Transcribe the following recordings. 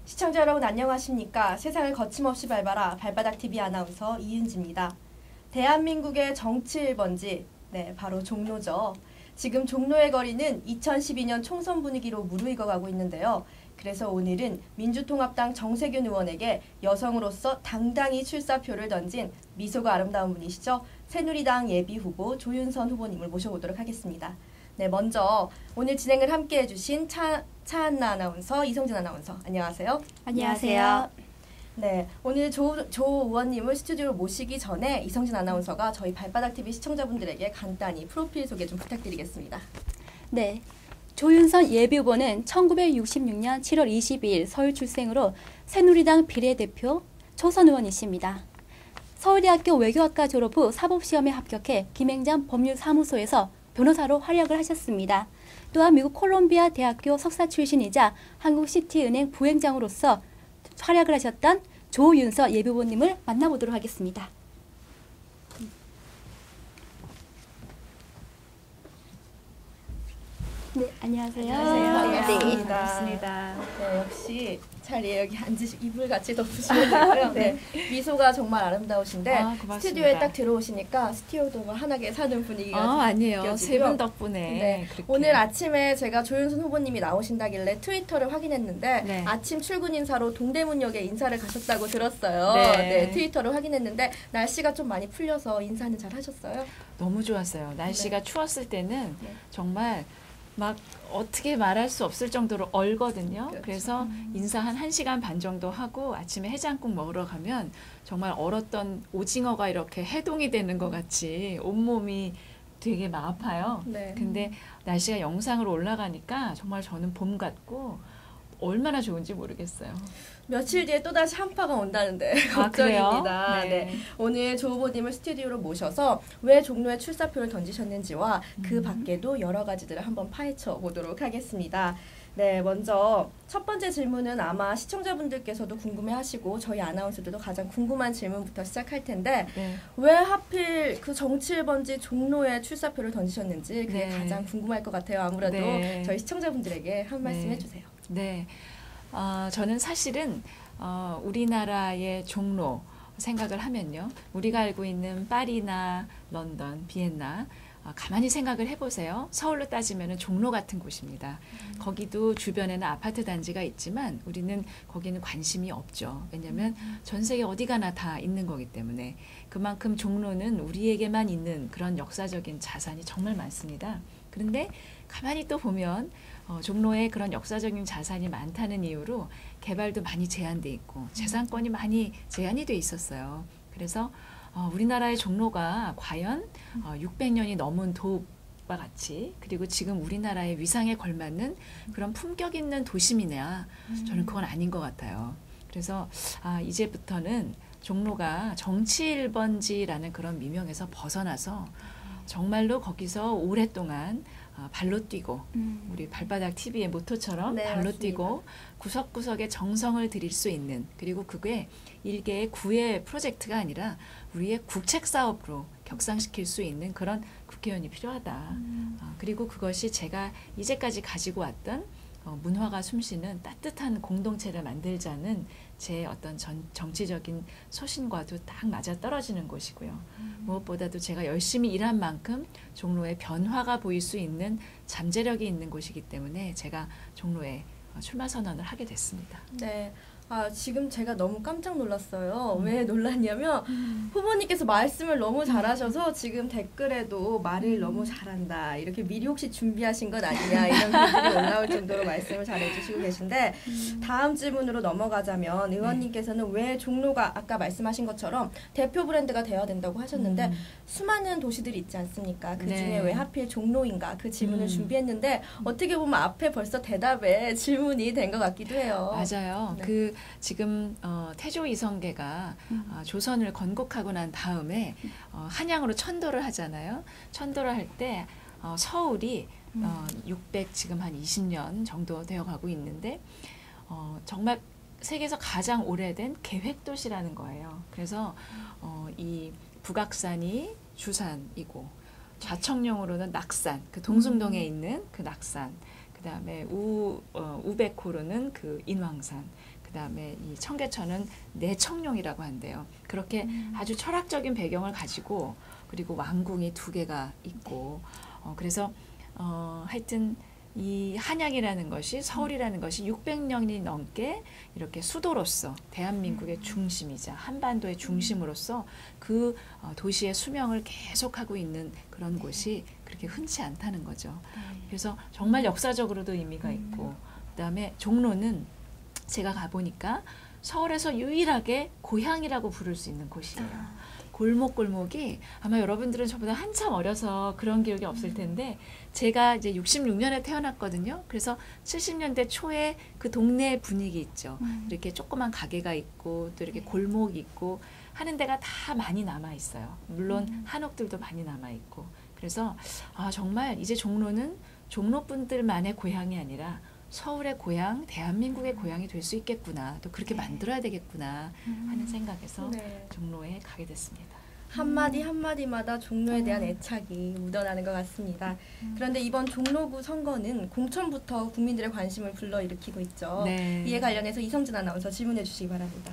시청자 여러분 안녕하십니까? 세상을 거침없이 밟아라 발바닥TV 아나운서 이은지입니다. 대한민국의 정치 1번지, 네 바로 종로죠. 지금 종로의 거리는 2012년 총선 분위기로 무르익어가고 있는데요. 그래서 오늘은 민주통합당 정세균 의원에게 여성으로서 당당히 출사표를 던진 미소가 아름다운 분이시죠. 새누리당 예비후보 조윤선 후보님을 모셔보도록 하겠습니다. 네, 먼저 오늘 진행을 함께 해주신 차한나 아나운서, 이성진 아나운서, 안녕하세요. 안녕하세요. 네, 오늘 조 의원님을 스튜디오로 모시기 전에 이성진 아나운서가 저희 발바닥TV 시청자분들에게 간단히 프로필 소개 좀 부탁드리겠습니다. 네, 조윤선 예비후보는 1966년 7월 22일 서울 출생으로 새누리당 비례대표 초선 의원이십니다. 서울대학교 외교학과 졸업 후 사법시험에 합격해 김행장 법률사무소에서 변호사로 활약을 하셨습니다. 또한 미국 콜롬비아 대학교 석사 출신이자 한국시티은행 부행장으로서 활약을 하셨던 조윤선 예비후보님을 만나보도록 하겠습니다. 네, 안녕하세요. 안녕하세요. 반갑습니다. 네, 역시 자리에 여기 앉으시고 이불 같이 덮으시면 되고요. 네, 미소가 정말 아름다우신데 스튜디오에 딱 들어오시니까 스튜디오가 환하게 사는 분위기가 아니에요. 세 분 덕분에. 네, 오늘 아침에 제가 조윤선 후보님이 나오신다길래 트위터를 확인했는데 네. 아침 출근 인사로 동대문역에 인사를 가셨다고 들었어요. 네. 네, 트위터를 확인했는데 날씨가 좀 많이 풀려서 인사는 잘 하셨어요? 너무 좋았어요. 날씨가 네. 추웠을 때는 네. 정말 막 어떻게 말할 수 없을 정도로 얼거든요. 그렇죠. 그래서 인사 한 1시간 반 정도 하고 아침에 해장국 먹으러 가면 정말 얼었던 오징어가 이렇게 해동이 되는 것 같이 온몸이 되게 막 아파요. 네. 근데 날씨가 영상으로 올라가니까 정말 저는 봄 같고 얼마나 좋은지 모르겠어요. 며칠 뒤에 또다시 한파가 온다는데 아, 걱정입니다. 그래요? 네. 오늘 조 후보님을 스튜디오로 모셔서 왜 종로에 출사표를 던지셨는지와 그 밖에도 여러 가지들을 한번 파헤쳐 보도록 하겠습니다. 네, 먼저 첫 번째 질문은 아마 시청자분들께서도 궁금해하시고 저희 아나운서들도 가장 궁금한 질문부터 시작할 텐데 네. 왜 하필 그 정치 1번지 종로에 출사표를 던지셨는지 그게 네. 가장 궁금할 것 같아요. 아무래도 네. 저희 시청자분들에게 한 말씀 네. 해주세요. 네, 저는 사실은 우리나라의 종로 생각을 하면요. 우리가 알고 있는 파리나 런던, 비엔나 가만히 생각을 해보세요. 서울로 따지면 종로 같은 곳입니다. 거기도 주변에는 아파트 단지가 있지만 우리는 거기는 관심이 없죠. 왜냐하면 전 세계 어디 가나 다 있는 거기 때문에 그만큼 종로는 우리에게만 있는 그런 역사적인 자산이 정말 많습니다. 그런데 가만히 또 보면 종로에 그런 역사적인 자산이 많다는 이유로 개발도 많이 제한돼 있고 재산권이 많이 제한이 돼 있었어요. 그래서 우리나라의 종로가 과연 600년이 넘은 도읍과 같이 그리고 지금 우리나라의 위상에 걸맞는 그런 품격 있는 도심이냐 저는 그건 아닌 것 같아요. 그래서 이제부터는 종로가 정치 1번지라는 그런 미명에서 벗어나서 정말로 거기서 오랫동안 발로 뛰고 우리 발바닥TV의 모토처럼 네, 발로 맞습니다. 뛰고 구석구석에 정성을 들일 수 있는 그리고 그게 일개의 구애 프로젝트가 아니라 우리의 국책사업으로 격상시킬 수 있는 그런 국회의원이 필요하다. 그리고 그것이 제가 이제까지 가지고 왔던 문화가 숨쉬는 따뜻한 공동체를 만들자는 제 어떤 정치적인 소신과도 딱 맞아떨어지는 곳이고요. 무엇보다도 제가 열심히 일한 만큼 종로에 변화가 보일 수 있는 잠재력이 있는 곳이기 때문에 제가 종로에 출마 선언을 하게 됐습니다. 네. 지금 제가 너무 깜짝 놀랐어요. 왜 놀랐냐면 후보님께서 말씀을 너무 잘하셔서 지금 댓글에도 말을 너무 잘한다. 이렇게 미리 혹시 준비하신 것 아니냐 이런 글들이 올라올 정도로 말씀을 잘해주시고 계신데 다음 질문으로 넘어가자면 의원님께서는 왜 종로가 아까 말씀하신 것처럼 대표 브랜드가 되어야 된다고 하셨는데 수많은 도시들이 있지 않습니까? 그중에 네. 왜 하필 종로인가 그 질문을 준비했는데 어떻게 보면 앞에 벌써 대답에 질문이 된 것 같기도 해요. 맞아요. 네. 지금 태조 이성계가 조선을 건국하고 난 다음에 한양으로 천도를 하잖아요. 천도를 할 때 서울이 600 지금 한 20년 정도 되어 가고 있는데 정말 세계에서 가장 오래된 계획도시라는 거예요. 그래서 이 북악산이 주산이고 좌청룡으로는 낙산, 그 동숭동에 있는 그 낙산, 그다음에 우백호로는 그 인왕산, 그다음에 이 청계천은 내청룡이라고 한대요. 그렇게 아주 철학적인 배경을 가지고 그리고 왕궁이 2개가 있고 그래서 하여튼 이 한양이라는 것이 서울이라는 것이 600년이 넘게 이렇게 수도로서 대한민국의 중심이자 한반도의 중심으로서 그 도시의 수명을 계속하고 있는 그런 곳이 그렇게 흔치 않다는 거죠. 그래서 정말 역사적으로도 의미가 있고 그다음에 종로는 제가 가보니까 서울에서 유일하게 고향이라고 부를 수 있는 곳이에요. 골목골목이 아마 여러분들은 저보다 한참 어려서 그런 기억이 없을 텐데 제가 이제 66년에 태어났거든요. 그래서 70년대 초에 그 동네 분위기 있죠. 이렇게 조그만 가게가 있고 또 이렇게 골목이 있고 하는 데가 다 많이 남아 있어요. 물론 한옥들도 많이 남아 있고. 그래서 정말 이제 종로는 종로 분들만의 고향이 아니라 서울의 고향, 대한민국의 고향이 될 수 있겠구나. 또 그렇게 만들어야 되겠구나 하는 생각에서 종로에 가게 됐습니다. 한마디 한마디마다 종로에 대한 애착이 묻어나는 것 같습니다. 그런데 이번 종로구 선거는 공천부터 국민들의 관심을 불러일으키고 있죠. 네. 이에 관련해서 이성진 아나운서 질문해 주시기 바랍니다.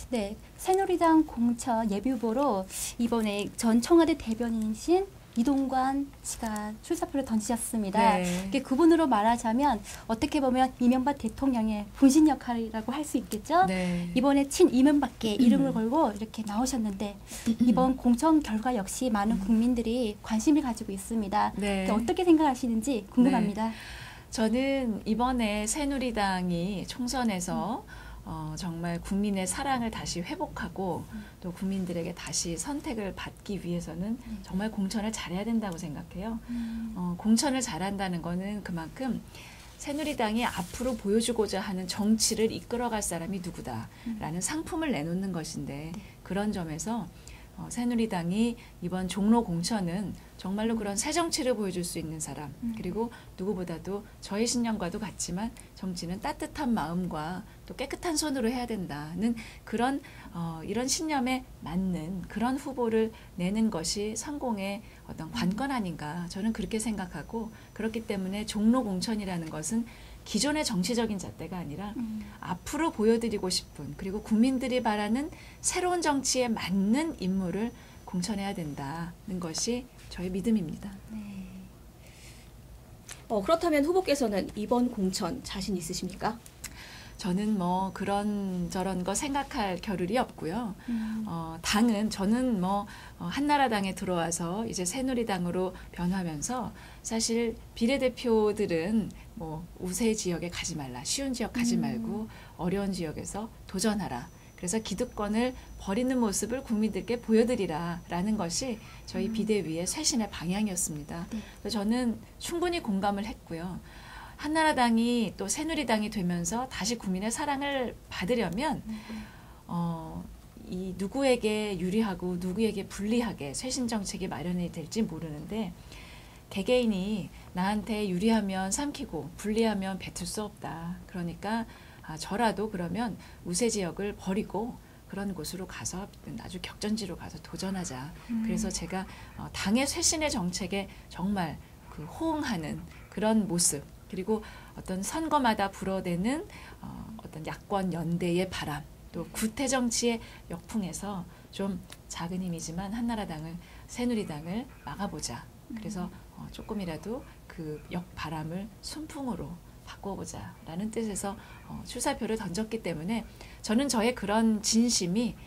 네, 새누리당 공천 예비후보로 이번에 전 청와대 대변인이신 이동관 씨가 출사표를 던지셨습니다. 네. 그분으로 말하자면 어떻게 보면 이명박 대통령의 분신 역할이라고 할 수 있겠죠. 네. 이번에 친 이명박계 이름을 걸고 이렇게 나오셨는데 이번 공천 결과 역시 많은 국민들이 관심을 가지고 있습니다. 네. 어떻게 생각하시는지 궁금합니다. 저는 이번에 새누리당이 총선에서 정말 국민의 사랑을 다시 회복하고 또 국민들에게 다시 선택을 받기 위해서는 정말 공천을 잘해야 된다고 생각해요. 공천을 잘한다는 거는 그만큼 새누리당이 앞으로 보여주고자 하는 정치를 이끌어갈 사람이 누구다라는 상품을 내놓는 것인데 그런 점에서 새누리당이 이번 종로 공천은 정말로 그런 새 정치를 보여줄 수 있는 사람 그리고 누구보다도 저의 신념과도 같지만 정치는 따뜻한 마음과 또 깨끗한 손으로 해야 된다는 그런 이런 신념에 맞는 그런 후보를 내는 것이 성공의 어떤 관건 아닌가 저는 그렇게 생각하고 그렇기 때문에 종로 공천이라는 것은 기존의 정치적인 잣대가 아니라 앞으로 보여드리고 싶은 그리고 국민들이 바라는 새로운 정치에 맞는 인물을 공천해야 된다는 것이 저의 믿음입니다. 네. 그렇다면 후보께서는 이번 공천 자신 있으십니까? 저는 뭐 그런 저런 거 생각할 겨를이 없고요. 당은 저는 한나라당에 들어와서 이제 새누리당으로 변하면서 사실 비례대표들은 뭐 우세 지역에 가지 말라, 쉬운 지역 가지 말고 어려운 지역에서 도전하라. 그래서 기득권을 버리는 모습을 국민들께 보여드리라라는 것이 저희 비대위의 쇄신의 방향이었습니다. 그래서 저는 충분히 공감을 했고요. 한나라당이 또 새누리당이 되면서 다시 국민의 사랑을 받으려면 이 누구에게 유리하고 누구에게 불리하게 쇄신 정책이 마련이 될지 모르는데 개개인이 나한테 유리하면 삼키고 불리하면 뱉을 수 없다. 그러니까 저라도 그러면 우세 지역을 버리고 그런 곳으로 가서 아주 격전지로 가서 도전하자. 그래서 제가 당의 쇄신의 정책에 정말 그 호응하는 그런 모습 그리고 어떤 선거마다 불어대는 어떤 야권 연대의 바람 또 구태 정치의 역풍에서 좀 작은 힘이지만 한나라당을 새누리당을 막아보자. 그래서 조금이라도 그 역바람을 순풍으로 바꿔보자라는 뜻에서 출사표를 던졌기 때문에 저는 저의 그런 진심이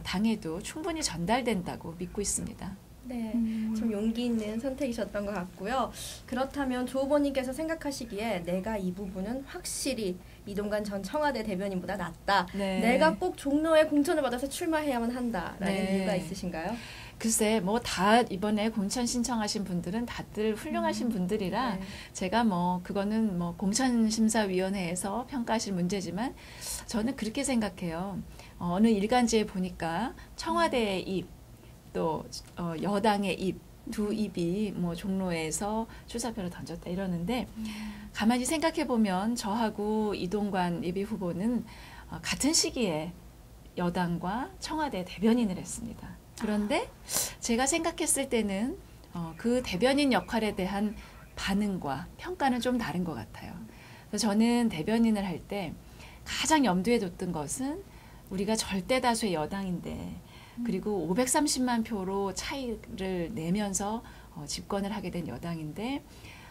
당에도 충분히 전달된다고 믿고 있습니다. 네, 좀 용기 있는 선택이셨던 것 같고요. 그렇다면 조 후보님께서 생각하시기에 내가 이 부분은 확실히 이동관 전 청와대 대변인보다 낫다. 네. 내가 꼭 종로에 공천을 받아서 출마해야만 한다라는 네. 이유가 있으신가요? 글쎄 뭐 다 이번에 공천 신청하신 분들은 다들 훌륭하신 분들이라 네. 제가 뭐 그거는 뭐 공천심사위원회에서 평가하실 문제지만 저는 그렇게 생각해요. 어느 일간지에 보니까 청와대의 입 또 여당의 입 두 입이 뭐 종로에서 출사표를 던졌다 이러는데 가만히 생각해 보면 저하고 이동관 예비 후보는 같은 시기에 여당과 청와대 대변인을 했습니다. 그런데 제가 생각했을 때는 그 대변인 역할에 대한 반응과 평가는 좀 다른 것 같아요. 그래서 저는 대변인을 할 때 가장 염두에 뒀던 것은 우리가 절대 다수의 여당인데 그리고 530만 표로 차이를 내면서 집권을 하게 된 여당인데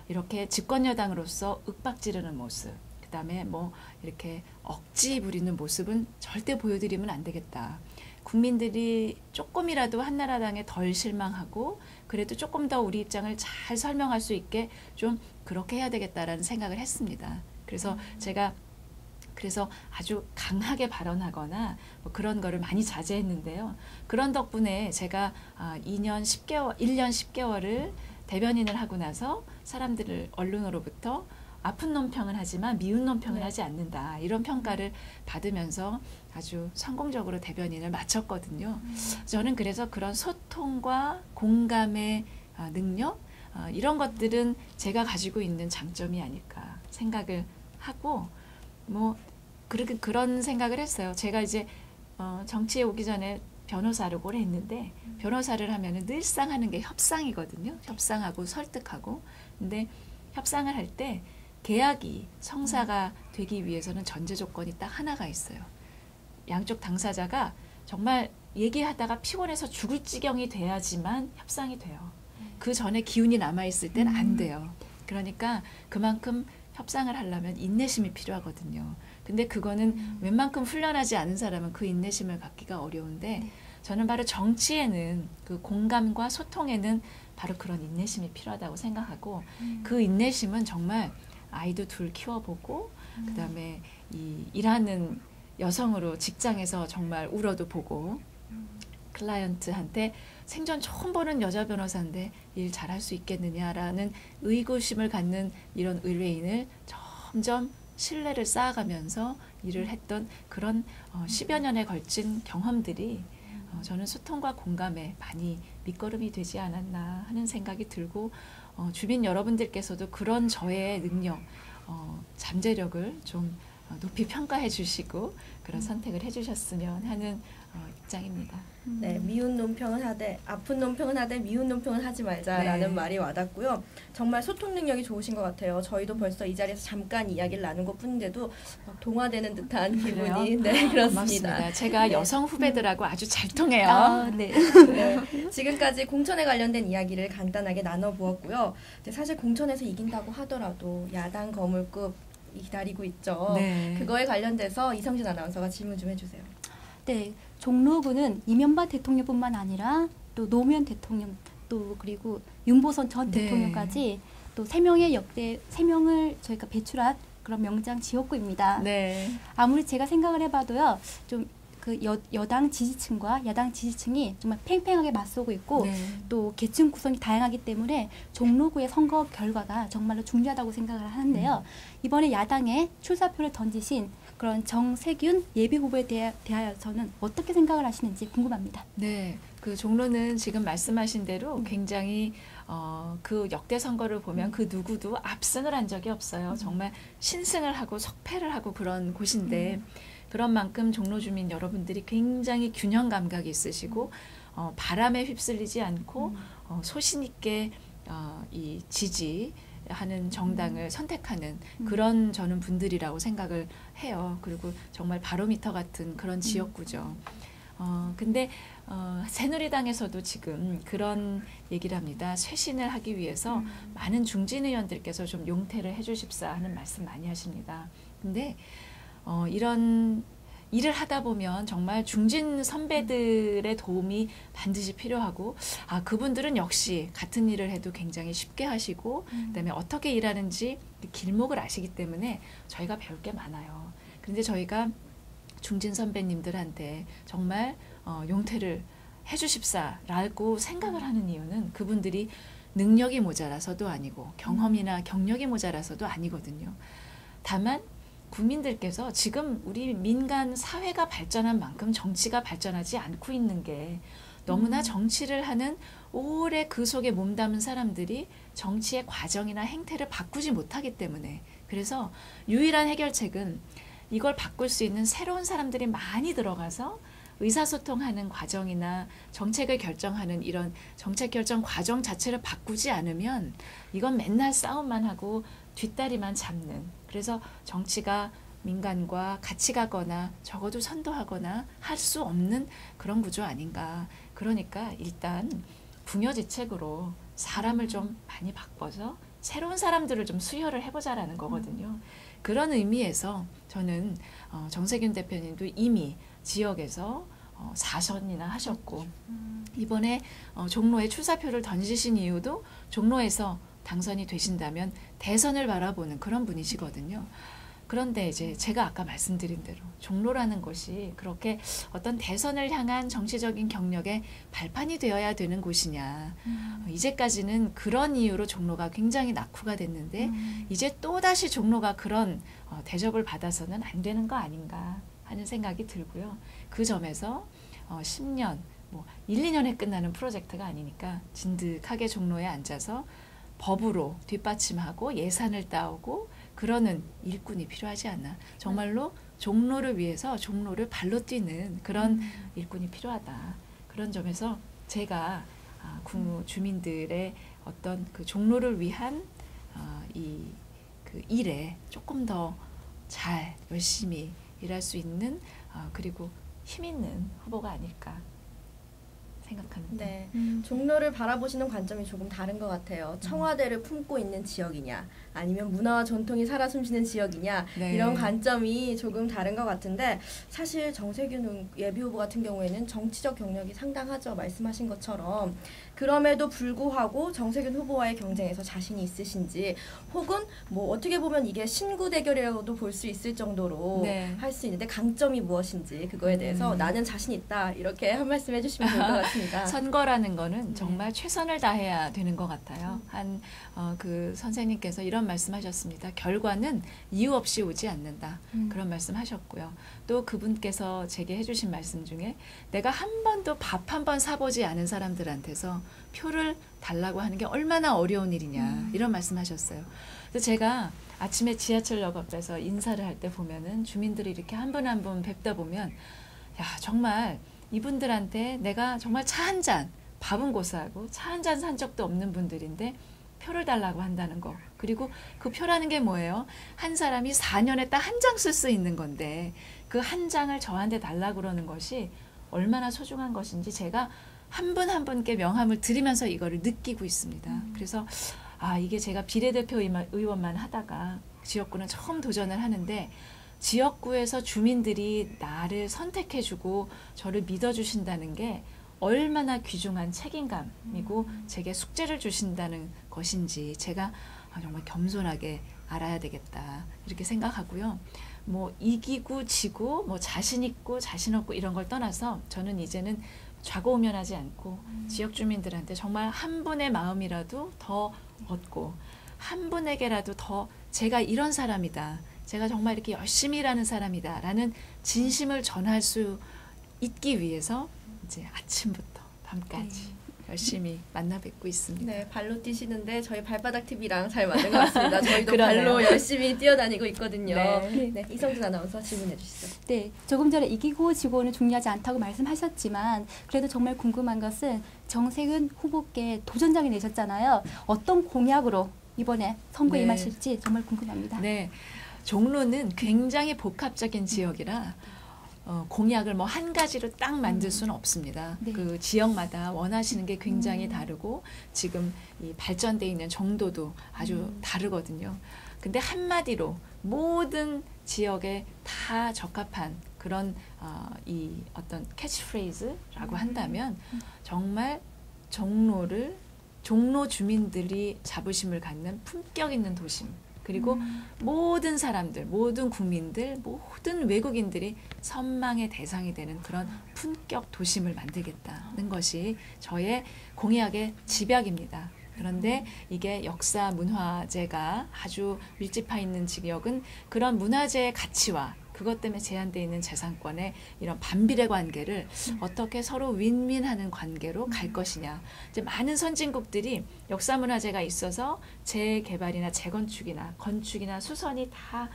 이렇게 집권 여당으로서 윽박지르는 모습, 그다음에 뭐 이렇게 억지 부리는 모습은 절대 보여드리면 안 되겠다. 국민들이 조금이라도 한나라당에 덜 실망하고 그래도 조금 더 우리 입장을 잘 설명할 수 있게 좀 그렇게 해야 되겠다라는 생각을 했습니다. 그래서 제가 아주 강하게 발언하거나 뭐 그런 거를 많이 자제했는데요. 그런 덕분에 제가 1년 10개월을 대변인을 하고 나서 사람들을 언론으로부터 아픈 논평은 하지만 미운 논평은 하지 않는다. 이런 평가를 받으면서 아주 성공적으로 대변인을 마쳤거든요. 저는 그래서 그런 소통과 공감의 능력 이런 것들은 제가 가지고 있는 장점이 아닐까 생각을 하고 뭐 그런 생각을 했어요. 제가 이제 정치에 오기 전에 변호사를 오래 했는데 변호사를 하면은 늘상 하는 게 협상이거든요. 협상하고 설득하고. 근데 협상을 할 때 계약이 성사가 되기 위해서는 전제 조건이 딱 하나가 있어요. 양쪽 당사자가 정말 얘기하다가 피곤해서 죽을 지경이 돼야지만 협상이 돼요. 그 전에 기운이 남아있을 땐 안 돼요. 그러니까 그만큼 협상을 하려면 인내심이 필요하거든요. 근데 그거는 웬만큼 훈련하지 않은 사람은 그 인내심을 갖기가 어려운데 저는 바로 정치에는 그 공감과 소통에는 바로 그런 인내심이 필요하다고 생각하고 그 인내심은 정말 아이도 둘 키워보고 그다음에 일하는 여성으로 직장에서 정말 울어도 보고 클라이언트한테 생전 처음 보는 여자 변호사인데 일 잘할 수 있겠느냐라는 의구심을 갖는 이런 의뢰인을 점점 신뢰를 쌓아가면서 일을 했던 그런 10여 년에 걸친 경험들이 저는 소통과 공감에 많이 밑거름이 되지 않았나 하는 생각이 들고 주민 여러분들께서도 그런 저의 능력, 잠재력을 좀 높이 평가해 주시고 그런 선택을 해 주셨으면 하는 입장입니다. 네, 미운 논평은 하되 아픈 논평은 하되 미운 논평은 하지 말자라는 말이 와닿고요. 정말 소통 능력이 좋으신 것 같아요. 저희도 벌써 이 자리에서 잠깐 이야기를 나눈 것뿐인데도 막 동화되는 듯한 기분이 네, 그렇습니다. 고맙습니다. 제가 여성 후배들하고 아주 잘 통해요. 네. 네, 지금까지 공천에 관련된 이야기를 간단하게 나눠보았고요. 사실 공천에서 이긴다고 하더라도 야당 거물급 기다리고 있죠. 네. 그거에 관련돼서 이성진 아나운서가 질문 좀 해주세요. 네, 종로구는 이명박 대통령뿐만 아니라 또 노무현 대통령 또 그리고 윤보선 전 네. 대통령까지 또 3명을 저희가 배출한 그런 명장 지역구입니다. 네. 아무리 제가 생각을 해봐도요, 좀 그 여당 지지층과 야당 지지층이 정말 팽팽하게 맞서고 있고 네. 또 계층 구성이 다양하기 때문에 종로구의 선거 결과가 정말로 중요하다고 생각을 하는데요. 이번에 야당에 출사표를 던지신 그런 정세균 예비후보에 대하여서는 어떻게 생각을 하시는지 궁금합니다. 네, 그 종로는 지금 말씀하신 대로 굉장히 그 역대 선거를 보면 그 누구도 압승을 한 적이 없어요. 정말 신승을 하고 석패를 하고 그런 곳인데 그런 만큼 종로 주민 여러분들이 굉장히 균형 감각이 있으시고 바람에 휩쓸리지 않고 소신 있게 이 지지하는 정당을 선택하는 그런 저는 분들이라고 생각을 해요. 그리고 정말 바로미터 같은 그런 지역구죠. 근데 새누리당에서도 지금 그런 얘기를 합니다. 쇄신을 하기 위해서 많은 중진 의원들께서 좀 용퇴를 해주십사 하는 말씀 많이 하십니다. 근데 이런 일을 하다 보면 정말 중진 선배들의 도움이 반드시 필요하고 그분들은 역시 같은 일을 해도 굉장히 쉽게 하시고 그다음에 어떻게 일하는지 길목을 아시기 때문에 저희가 배울 게 많아요. 그런데 저희가 중진 선배님들한테 정말 용퇴를 해주십사라고 생각을 하는 이유는 그분들이 능력이 모자라서도 아니고 경험이나 경력이 모자라서도 아니거든요. 다만 국민들께서 지금 우리 민간 사회가 발전한 만큼 정치가 발전하지 않고 있는 게 너무나 정치를 하는 오래 그 속에 몸담은 사람들이 정치의 과정이나 행태를 바꾸지 못하기 때문에 그래서 유일한 해결책은 이걸 바꿀 수 있는 새로운 사람들이 많이 들어가서 의사소통하는 과정이나 정책을 결정하는 이런 정책 결정 과정 자체를 바꾸지 않으면 이건 맨날 싸움만 하고 뒷다리만 잡는, 그래서 정치가 민간과 같이 가거나 적어도 선도하거나 할 수 없는 그런 구조 아닌가. 그러니까 일단 궁여지책으로 사람을 좀 많이 바꿔서 새로운 사람들을 좀 수혈을 해보자라는 거거든요. 그런 의미에서 저는 정세균 대표님도 이미 지역에서 4선이나 하셨고 이번에 종로에 출사표를 던지신 이유도 종로에서 당선이 되신다면 대선을 바라보는 그런 분이시거든요. 그런데 이제 제가 아까 말씀드린 대로 종로라는 곳이 그렇게 어떤 대선을 향한 정치적인 경력의 발판이 되어야 되는 곳이냐. 이제까지는 그런 이유로 종로가 굉장히 낙후가 됐는데 이제 또다시 종로가 그런 대접을 받아서는 안 되는 거 아닌가 하는 생각이 들고요. 그 점에서 10년, 뭐 1, 2년에 끝나는 프로젝트가 아니니까 진득하게 종로에 앉아서 법으로 뒷받침하고 예산을 따오고 그러는 일꾼이 필요하지 않나. 정말로 종로를 위해서 종로를 발로 뛰는 그런 일꾼이 필요하다. 그런 점에서 제가 주민들의 어떤 그 종로를 위한 그 일에 조금 더 잘 열심히 일할 수 있는 그리고 힘 있는 후보가 아닐까 생각합니다. 네, 종로를 바라보시는 관점이 조금 다른 것 같아요. 청와대를 품고 있는 지역이냐, 아니면 문화와 전통이 살아 숨쉬는 지역이냐, 네. 이런 관점이 조금 다른 것 같은데 사실 정세균 예비후보 같은 경우에는 정치적 경력이 상당하죠. 말씀하신 것처럼. 그럼에도 불구하고 정세균 후보와의 경쟁에서 자신이 있으신지, 혹은 뭐 어떻게 보면 이게 신구 대결이라고도 볼 수 있을 정도로 네. 할 수 있는데 강점이 무엇인지 그거에 대해서 나는 자신 있다 이렇게 한 말씀 해주시면 좋을 것 같습니다. 선거라는 거는 정말 최선을 다해야 되는 것 같아요. 그 선생님께서 이런 말씀하셨습니다. 결과는 이유 없이 오지 않는다. 그런 말씀하셨고요. 또 그분께서 제게 해주신 말씀 중에 내가 한 번도 밥 한 번 사보지 않은 사람들한테서 표를 달라고 하는 게 얼마나 어려운 일이냐 이런 말씀하셨어요. 그래서 제가 아침에 지하철역 앞에서 인사를 할 때 보면은 주민들이 이렇게 한 분 한 분 뵙다 보면 야 정말 이분들한테 내가 정말 차 한 잔, 밥은 고사하고 차 한 잔 산 적도 없는 분들인데 표를 달라고 한다는 거. 그리고 그 표라는 게 뭐예요? 한 사람이 4년에 딱 한 장 쓸 수 있는 건데 그 한 장을 저한테 달라고 그러는 것이 얼마나 소중한 것인지 제가 한 분 한 분께 명함을 드리면서 이거를 느끼고 있습니다. 그래서 이게 제가 비례대표 의원만 하다가 지역구는 처음 도전을 하는데 지역구에서 주민들이 나를 선택해주고 저를 믿어주신다는 게 얼마나 귀중한 책임감이고 제게 숙제를 주신다는 것인지 제가 정말 겸손하게 알아야 되겠다 이렇게 생각하고요. 뭐 이기고 지고 뭐 자신 있고 자신 없고 이런 걸 떠나서 저는 이제는 좌고우면하지 않고 지역 주민들한테 정말 한 분의 마음이라도 더 얻고 한 분에게라도 더 제가 이런 사람이다. 제가 정말 이렇게 열심히 일하는 사람이다 라는 진심을 전할 수 있기 위해서 이제 아침부터 밤까지 열심히 만나 뵙고 있습니다. 네, 발로 뛰시는데 저희 발바닥 TV랑 잘 맞는 것 같습니다. 저희도 그러네요. 발로 열심히 뛰어다니고 있거든요. 네. 네, 이성준 아나운서 질문해 주시죠. 네, 조금 전에 이기고 지고는 중요하지 않다고 말씀하셨지만 그래도 정말 궁금한 것은 정세균 후보께 도전장을 내셨잖아요. 어떤 공약으로 이번에 선거에 네. 임하실지 정말 궁금합니다. 네, 종로는 굉장히 복합적인 지역이라 공약을 뭐 한 가지로 딱 만들 수는 없습니다. 네. 그 지역마다 원하시는 게 굉장히 다르고 지금 이 발전돼 있는 정도도 아주 다르거든요. 근데 한마디로 모든 지역에 다 적합한 그런 이 어떤 캐치프레이즈라고 한다면 정말 종로 주민들이 자부심을 갖는 품격 있는 도심 그리고 모든 사람들, 모든 국민들, 모든 외국인들이 선망의 대상이 되는 그런 품격 도심을 만들겠다는 것이 저의 공약의 집약입니다. 그런데 이게 역사 문화재가 아주 밀집해 있는 지역은 그런 문화재의 가치와 그것 때문에 제한되어 있는 재산권의 이런 반비례 관계를 어떻게 서로 윈윈하는 관계로 갈 것이냐. 이제 많은 선진국들이 역사 문화재가 있어서 재개발이나 재건축이나 건축이나 수선이 다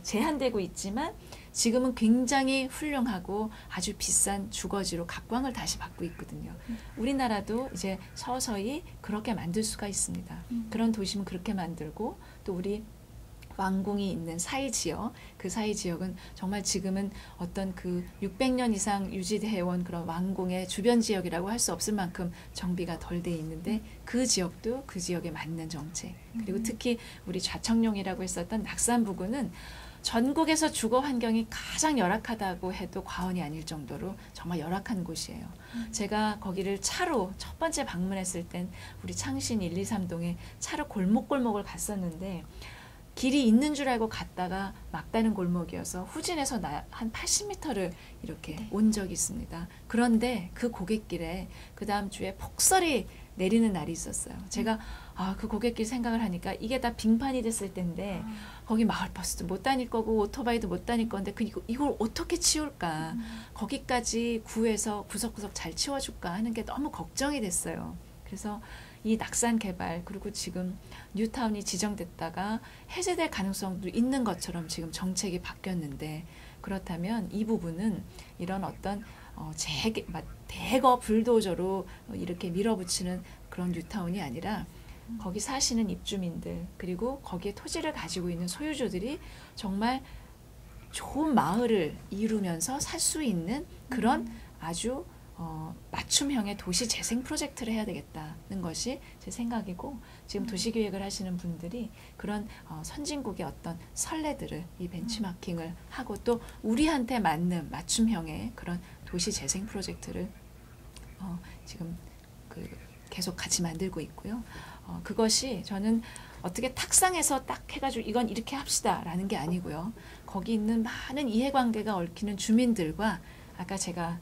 제한되고 있지만 지금은 굉장히 훌륭하고 아주 비싼 주거지로 각광을 다시 받고 있거든요. 우리나라도 이제 서서히 그렇게 만들 수가 있습니다. 그런 도심은 그렇게 만들고 또 우리 왕궁이 있는 사이 지역, 그 사이 지역은 정말 지금은 어떤 그 600년 이상 유지되어온 그런 왕궁의 주변 지역이라고 할 수 없을 만큼 정비가 덜 돼 있는데 그 지역도 그 지역에 맞는 정책, 그리고 특히 우리 좌청룡이라고 했었던 낙산 부근은 전국에서 주거 환경이 가장 열악하다고 해도 과언이 아닐 정도로 정말 열악한 곳이에요. 제가 거기를 차로 첫 번째 방문했을 땐 우리 창신 1, 2, 3동에 차로 골목골목을 갔었는데 길이 있는 줄 알고 갔다가 막다른 골목이어서 후진해서 한 80m를 이렇게 온 적이 있습니다. 그런데 그 고갯길에 그 다음 주에 폭설이 내리는 날이 있었어요. 제가 그 고갯길 생각을 하니까 이게 다 빙판이 됐을 텐데 거기 마을버스도 못 다닐 거고 오토바이도 못 다닐 건데 이걸 어떻게 치울까? 거기까지 구해서 구석구석 잘 치워줄까 하는 게 너무 걱정이 됐어요. 그래서 이 낙산 개발 그리고 지금 뉴타운이 지정됐다가 해제될 가능성도 있는 것처럼 지금 정책이 바뀌었는데 그렇다면 이 부분은 이런 어떤 대거 불도저로 이렇게 밀어붙이는 그런 뉴타운이 아니라 거기 사시는 입주민들 그리고 거기에 토지를 가지고 있는 소유주들이 정말 좋은 마을을 이루면서 살 수 있는 그런 아주 맞춤형의 도시 재생 프로젝트를 해야 되겠다는 것이 제 생각이고 지금 도시계획을 하시는 분들이 그런 선진국의 어떤 선례들을 이 벤치마킹을 하고 또 우리한테 맞는 맞춤형의 그런 도시 재생 프로젝트를 지금 계속 같이 만들고 있고요. 그것이 저는 어떻게 탁상에서 딱 해가지고 이건 이렇게 합시다라는 게 아니고요. 거기 있는 많은 이해관계가 얽히는 주민들과 아까 제가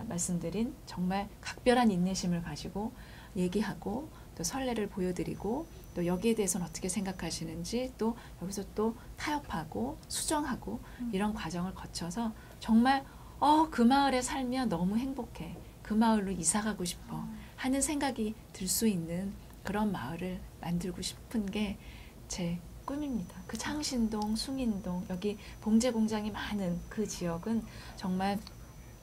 말씀드린 정말 각별한 인내심을 가지고 얘기하고 또 선례를 보여드리고 또 여기에 대해서는 어떻게 생각하시는지 또 여기서 또 타협하고 수정하고 이런 과정을 거쳐서 정말 그 마을에 살면 너무 행복해. 그 마을로 이사 가고 싶어 하는 생각이 들 수 있는 그런 마을을 만들고 싶은 게 제 꿈입니다. 그 창신동, 숭인동, 여기 봉제 공장이 많은 그 지역은 정말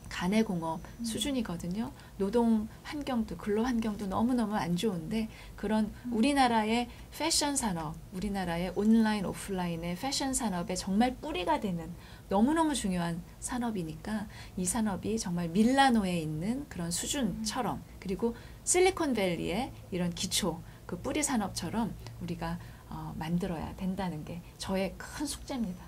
가내공업 수준이거든요. 노동 환경도 근로 환경도 너무너무 안 좋은데 그런 우리나라의 패션 산업, 우리나라의 온라인 오프라인의 패션 산업의 정말 뿌리가 되는 너무너무 중요한 산업이니까 이 산업이 정말 밀라노에 있는 그런 수준처럼 그리고 실리콘밸리의 이런 기초 그 뿌리 산업처럼 우리가 만들어야 된다는 게 저의 큰 숙제입니다.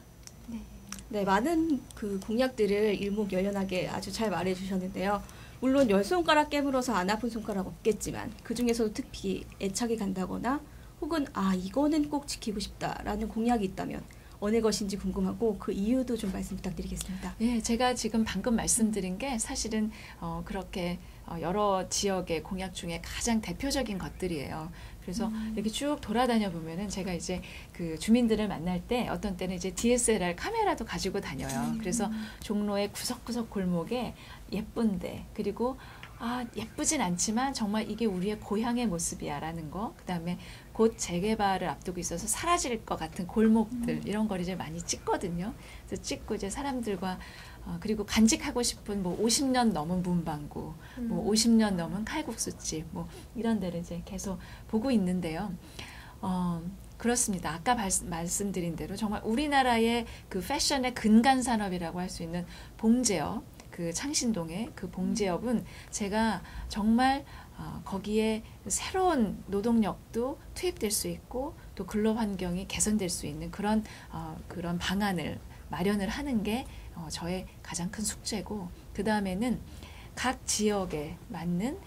네, 많은 그 공약들을 일목요연하게 아주 잘 말해주셨는데요. 물론 10손가락 깨물어서 안 아픈 손가락 없겠지만 그 중에서도 특히 애착이 간다거나 혹은 이거는 꼭 지키고 싶다라는 공약이 있다면 어느 것인지 궁금하고 그 이유도 좀 말씀 부탁드리겠습니다. 네, 제가 지금 방금 말씀드린 게 사실은 그렇게 여러 지역의 공약 중에 가장 대표적인 것들이에요. 그래서 이렇게 쭉 돌아다녀 보면은 제가 이제 그 주민들을 만날 때 어떤 때는 이제 DSLR 카메라도 가지고 다녀요. 그래서 종로의 구석구석 골목에 예쁜데 그리고 예쁘진 않지만 정말 이게 우리의 고향의 모습이야라는 거. 그다음에 곧 재개발을 앞두고 있어서 사라질 것 같은 골목들 이런 걸 이제 많이 찍거든요. 그래서 찍고 이제 사람들과 그리고 간직하고 싶은 뭐 50년 넘은 문방구, 뭐 50년 넘은 칼국수집, 뭐 이런 데를 이제 계속 보고 있는데요. 그렇습니다. 아까 말씀드린 대로 정말 우리나라의 그 패션의 근간 산업이라고 할 수 있는 봉제업, 그 창신동의 그 봉제업은 제가 정말 거기에 새로운 노동력도 투입될 수 있고 또 근로 환경이 개선될 수 있는 그런 방안을 마련을 하는 게 저의 가장 큰 숙제고 그 다음에는 각 지역에 맞는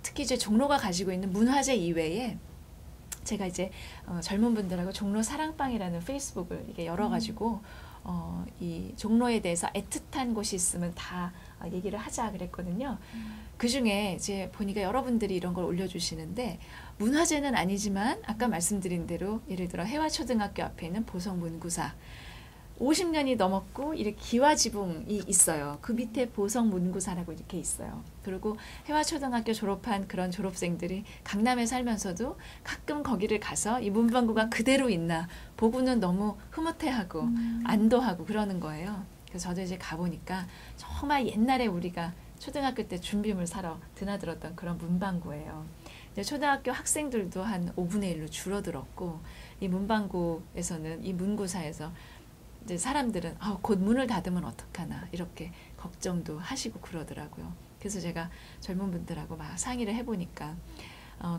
특히 이제 종로가 가지고 있는 문화재 이외에 제가 이제 젊은 분들하고 종로 사랑방이라는 페이스북을 이게 열어가지고 이 종로에 대해서 애틋한 곳이 있으면 다 얘기를 하자 그랬거든요. 그 중에 이제 보니까 여러분들이 이런 걸 올려주시는데 문화재는 아니지만 아까 말씀드린 대로 예를 들어 해화초등학교 앞에 있는 보성문구사 50년이 넘었고 이렇게 기와지붕이 있어요. 그 밑에 보성문구사라고 이렇게 있어요. 그리고 해화초등학교 졸업한 그런 졸업생들이 강남에 살면서도 가끔 거기를 가서 이 문방구가 그대로 있나 보고는 너무 흐뭇해하고 안도하고 그러는 거예요. 그래서 저도 이제 가보니까 정말 옛날에 우리가 초등학교 때 준비물 사러 드나들었던 그런 문방구예요. 이제 초등학교 학생들도 한 5분의 1로 줄어들었고 이 문방구에서는 이 문구사에서 이제 사람들은 곧 문을 닫으면 어떡하나 이렇게 걱정도 하시고 그러더라고요. 그래서 제가 젊은 분들하고 막 상의를 해보니까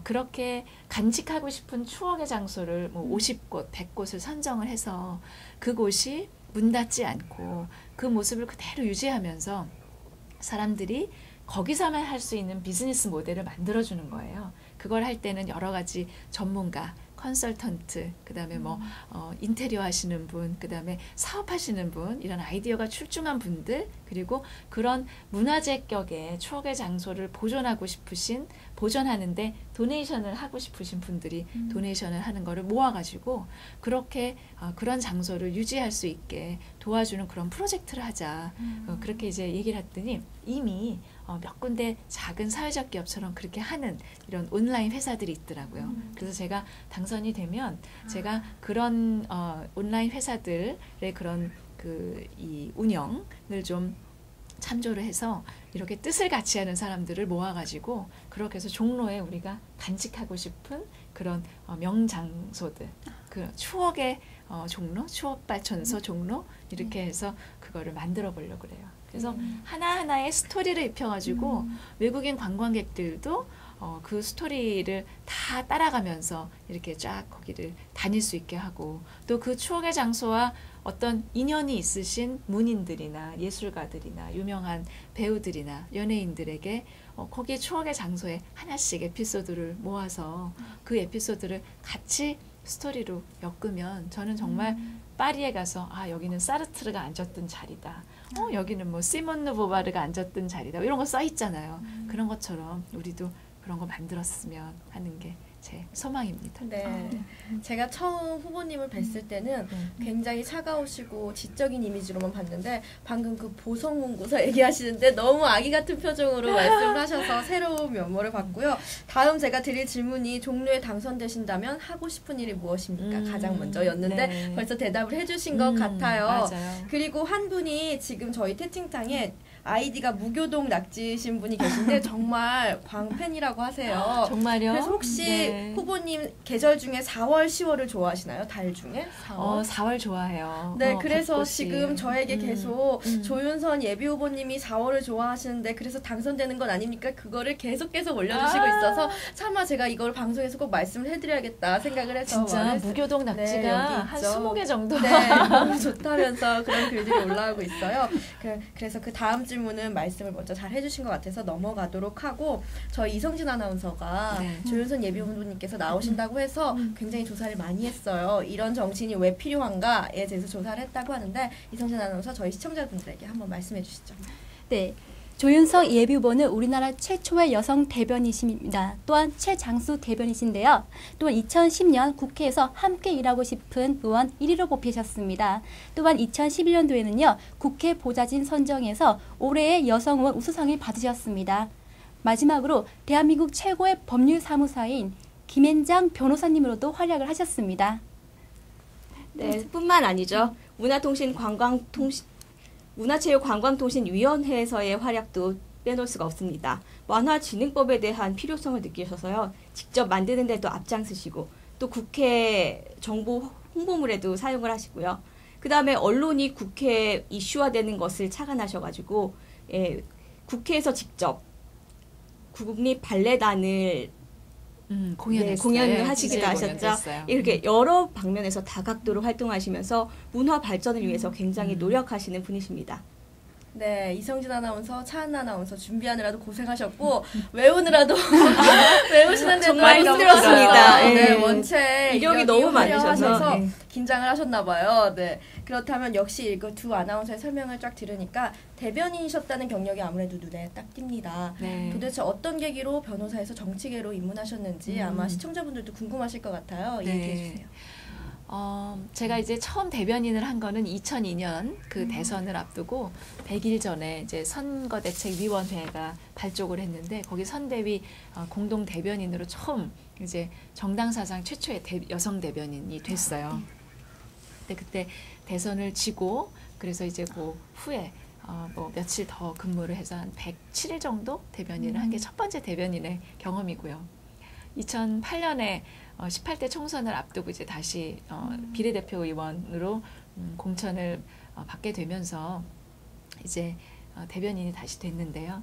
그렇게 간직하고 싶은 추억의 장소를 뭐 50곳, 100곳을 선정을 해서 그곳이 문 닫지 않고 그 모습을 그대로 유지하면서 사람들이 거기서만 할 수 있는 비즈니스 모델을 만들어주는 거예요. 그걸 할 때는 여러 가지 전문가, 컨설턴트, 그다음에 뭐 인테리어 하시는 분, 그다음에 사업하시는 분, 이런 아이디어가 출중한 분들, 그리고 그런 문화재 격의 추억의 장소를 보존하는데 도네이션을 하고 싶으신 분들이 도네이션을 하는 거를 모아가지고 그렇게 그런 장소를 유지할 수 있게 도와주는 그런 프로젝트를 하자. 그렇게 이제 얘기를 했더니 이미 몇 군데 작은 사회적 기업처럼 그렇게 하는 이런 온라인 회사들이 있더라고요. 그래서 제가 당선이 되면 제가 그런 온라인 회사들의 그런 이 운영을 좀 참조를 해서 이렇게 뜻을 같이 하는 사람들을 모아가지고 그렇게 해서 종로에 우리가 간직하고 싶은 그런 명장소들, 그 추억의 종로, 추억발전소 종로 이렇게 해서 그거를 만들어 보려고 그래요. 그래서 하나하나의 스토리를 입혀가지고 외국인 관광객들도 그 스토리를 다 따라가면서 이렇게 쫙 거기를 다닐 수 있게 하고 또 그 추억의 장소와 어떤 인연이 있으신 문인들이나 예술가들이나 유명한 배우들이나 연예인들에게 거기에 추억의 장소에 하나씩 에피소드를 모아서 그 에피소드를 같이 스토리로 엮으면 저는 정말 파리에 가서 여기는 사르트르가 앉았던 자리다. 여기는 뭐 시몬 누보바르가 앉았던 자리다. 이런 거 써 있잖아요. 그런 것처럼 우리도 그런 거 만들었으면 하는 게 제 소망입니다. 네. 제가 처음 후보님을 뵀을 때는 굉장히 차가우시고 지적인 이미지로만 봤는데 방금 그 보성문구사 얘기하시는데 너무 아기 같은 표정으로 말씀을 하셔서 새로운 면모를 봤고요. 다음 제가 드릴 질문이 종로에 당선되신다면 하고 싶은 일이 무엇입니까? 가장 먼저였는데 네. 벌써 대답을 해주신 것 같아요. 맞아요. 그리고 한 분이 지금 저희 채팅창에 아이디가 무교동 낙지신 분이 계신데 정말 광팬이라고 하세요. 정말요? 그래서 혹시 후보님 계절 중에 4월, 10월을 좋아하시나요? 달 중에? 4월? 4월 좋아해요. 네, 그래서 벚꽃이. 지금 저에게 계속 조윤선 예비 후보님이 4월을 좋아하시는데 그래서 당선되는 건 아닙니까? 그거를 계속 올려주시고 있어서 차마 제가 이걸 방송에서 꼭 말씀을 해드려야겠다 생각을 해서 진짜 말했어요. 무교동 낙지가 네, 여기 한 있죠. 20개 정도. 네, 너무 좋다면서 그런 글들이 올라오고 있어요. 그래서 그 다음 질문은 말씀을 먼저 잘 해주신 것 같아서 넘어가도록 하고 저희 이성진 아나운서가 네. 조윤선 예비 후보님께서 나오신다고 해서 굉장히 조사를 많이 했어요. 이런 정치인이 왜 필요한가에 대해서 조사를 했다고 하는데 이성진 아나운서 저희 시청자분들에게 한번 말씀해 주시죠. 네. 조윤석 예비 후보는 우리나라 최초의 여성 대변인이십니다. 또한 최장수 대변이신데요. 또한 2010년 국회에서 함께 일하고 싶은 의원 1위로 뽑히셨습니다. 또한 2011년도에는요. 국회 보좌진 선정에서 올해의 여성 의원 우수상을 받으셨습니다. 마지막으로 대한민국 최고의 법률사무사인 김앤장 변호사님으로도 활약을 하셨습니다. 네, 뿐만 아니죠. 문화체육관광통신위원회에서의 활약도 빼놓을 수가 없습니다. 만화진흥법에 대한 필요성을 느끼셔서요. 직접 만드는 데도 앞장서시고 또 국회 정보 홍보물에도 사용을 하시고요. 그 다음에 언론이 국회 이슈화되는 것을 착안하셔가지고 국회에서 직접 국립 발레단을 공연을 하시기도 하셨죠. 이렇게 여러 방면에서 다각도로 활동하시면서 문화 발전을 위해서 굉장히 노력하시는 분이십니다. 네, 이성진 아나운서, 차은 아나운서 준비하느라도 고생하셨고 외우느라도 외우시는데도 정말 힘들었습니다. 네, 원체 이력이 너무 많으셔서 긴장을 하셨나 봐요. 네, 그렇다면 역시 그 두 아나운서의 설명을 쫙 들으니까 대변인이셨다는 경력이 아무래도 눈에 딱 띕니다. 네. 도대체 어떤 계기로 변호사에서 정치계로 입문하셨는지 아마 시청자분들도 궁금하실 것 같아요. 네. 얘기해 주세요. 제가 이제 처음 대변인을 한 거는 2002년 그 대선을 앞두고 100일 전에 이제 선거대책위원회가 발족을 했는데 거기 선대위 공동 대변인으로 처음 이제 정당 사상 최초의 여성 대변인이 됐어요. 근데 그때 대선을 지고 그래서 이제 그 후에 뭐 며칠 더 근무를 해서 한 107일 정도 대변인을 한 게 첫 번째 대변인의 경험이고요. 2008년에 18대 총선을 앞두고 이제 다시 비례대표 의원으로 공천을 받게 되면서 이제 대변인이 다시 됐는데요.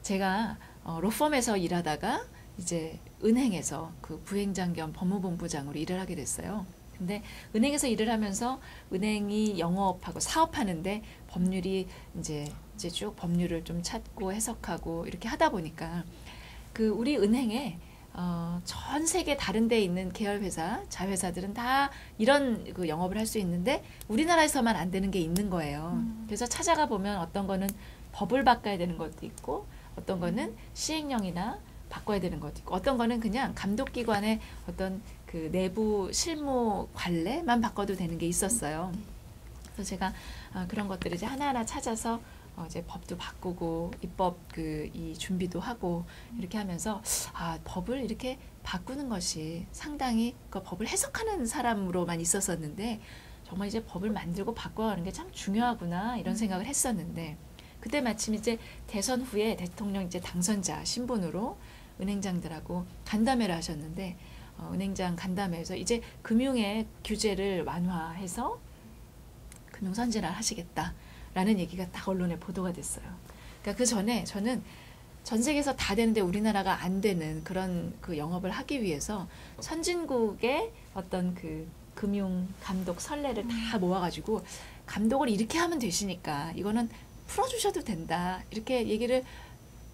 제가 로펌에서 일하다가 이제 은행에서 그 부행장 겸 법무본부장으로 일을 하게 됐어요. 근데 은행에서 일을 하면서 은행이 영업하고 사업하는데 법률이 이제 쭉 법률을 좀 찾고 해석하고 이렇게 하다 보니까 그 우리 은행에 전 세계 다른 데에 있는 계열 회사, 자회사들은 다 이런 그 영업을 할 수 있는데 우리나라에서만 안 되는 게 있는 거예요. 그래서 찾아가 보면 어떤 거는 법을 바꿔야 되는 것도 있고 어떤 거는 시행령이나 바꿔야 되는 것도 있고 어떤 거는 그냥 감독기관의 어떤 그 내부 실무 관례만 바꿔도 되는 게 있었어요. 그래서 제가 그런 것들을 이제 하나하나 찾아서 이제 법도 바꾸고 입법 이 준비도 하고 이렇게 하면서 법을 이렇게 바꾸는 것이 상당히 그 법을 해석하는 사람으로만 있었었는데 정말 이제 법을 만들고 바꿔가는 게 참 중요하구나 이런 생각을 했었는데 그때 마침 이제 대선 후에 대통령 이제 당선자 신분으로 은행장들하고 간담회를 하셨는데 은행장 간담회에서 이제 금융의 규제를 완화해서 금융 선진화를 하시겠다라는 얘기가 딱 언론에 보도가 됐어요. 그러니까 그 전에 저는 전 세계에서 다 되는데 우리나라가 안 되는 그런 그 영업을 하기 위해서 선진국의 어떤 그 금융 감독 선례를 다 모아가지고 감독을 이렇게 하면 되시니까 이거는 풀어주셔도 된다 이렇게 얘기를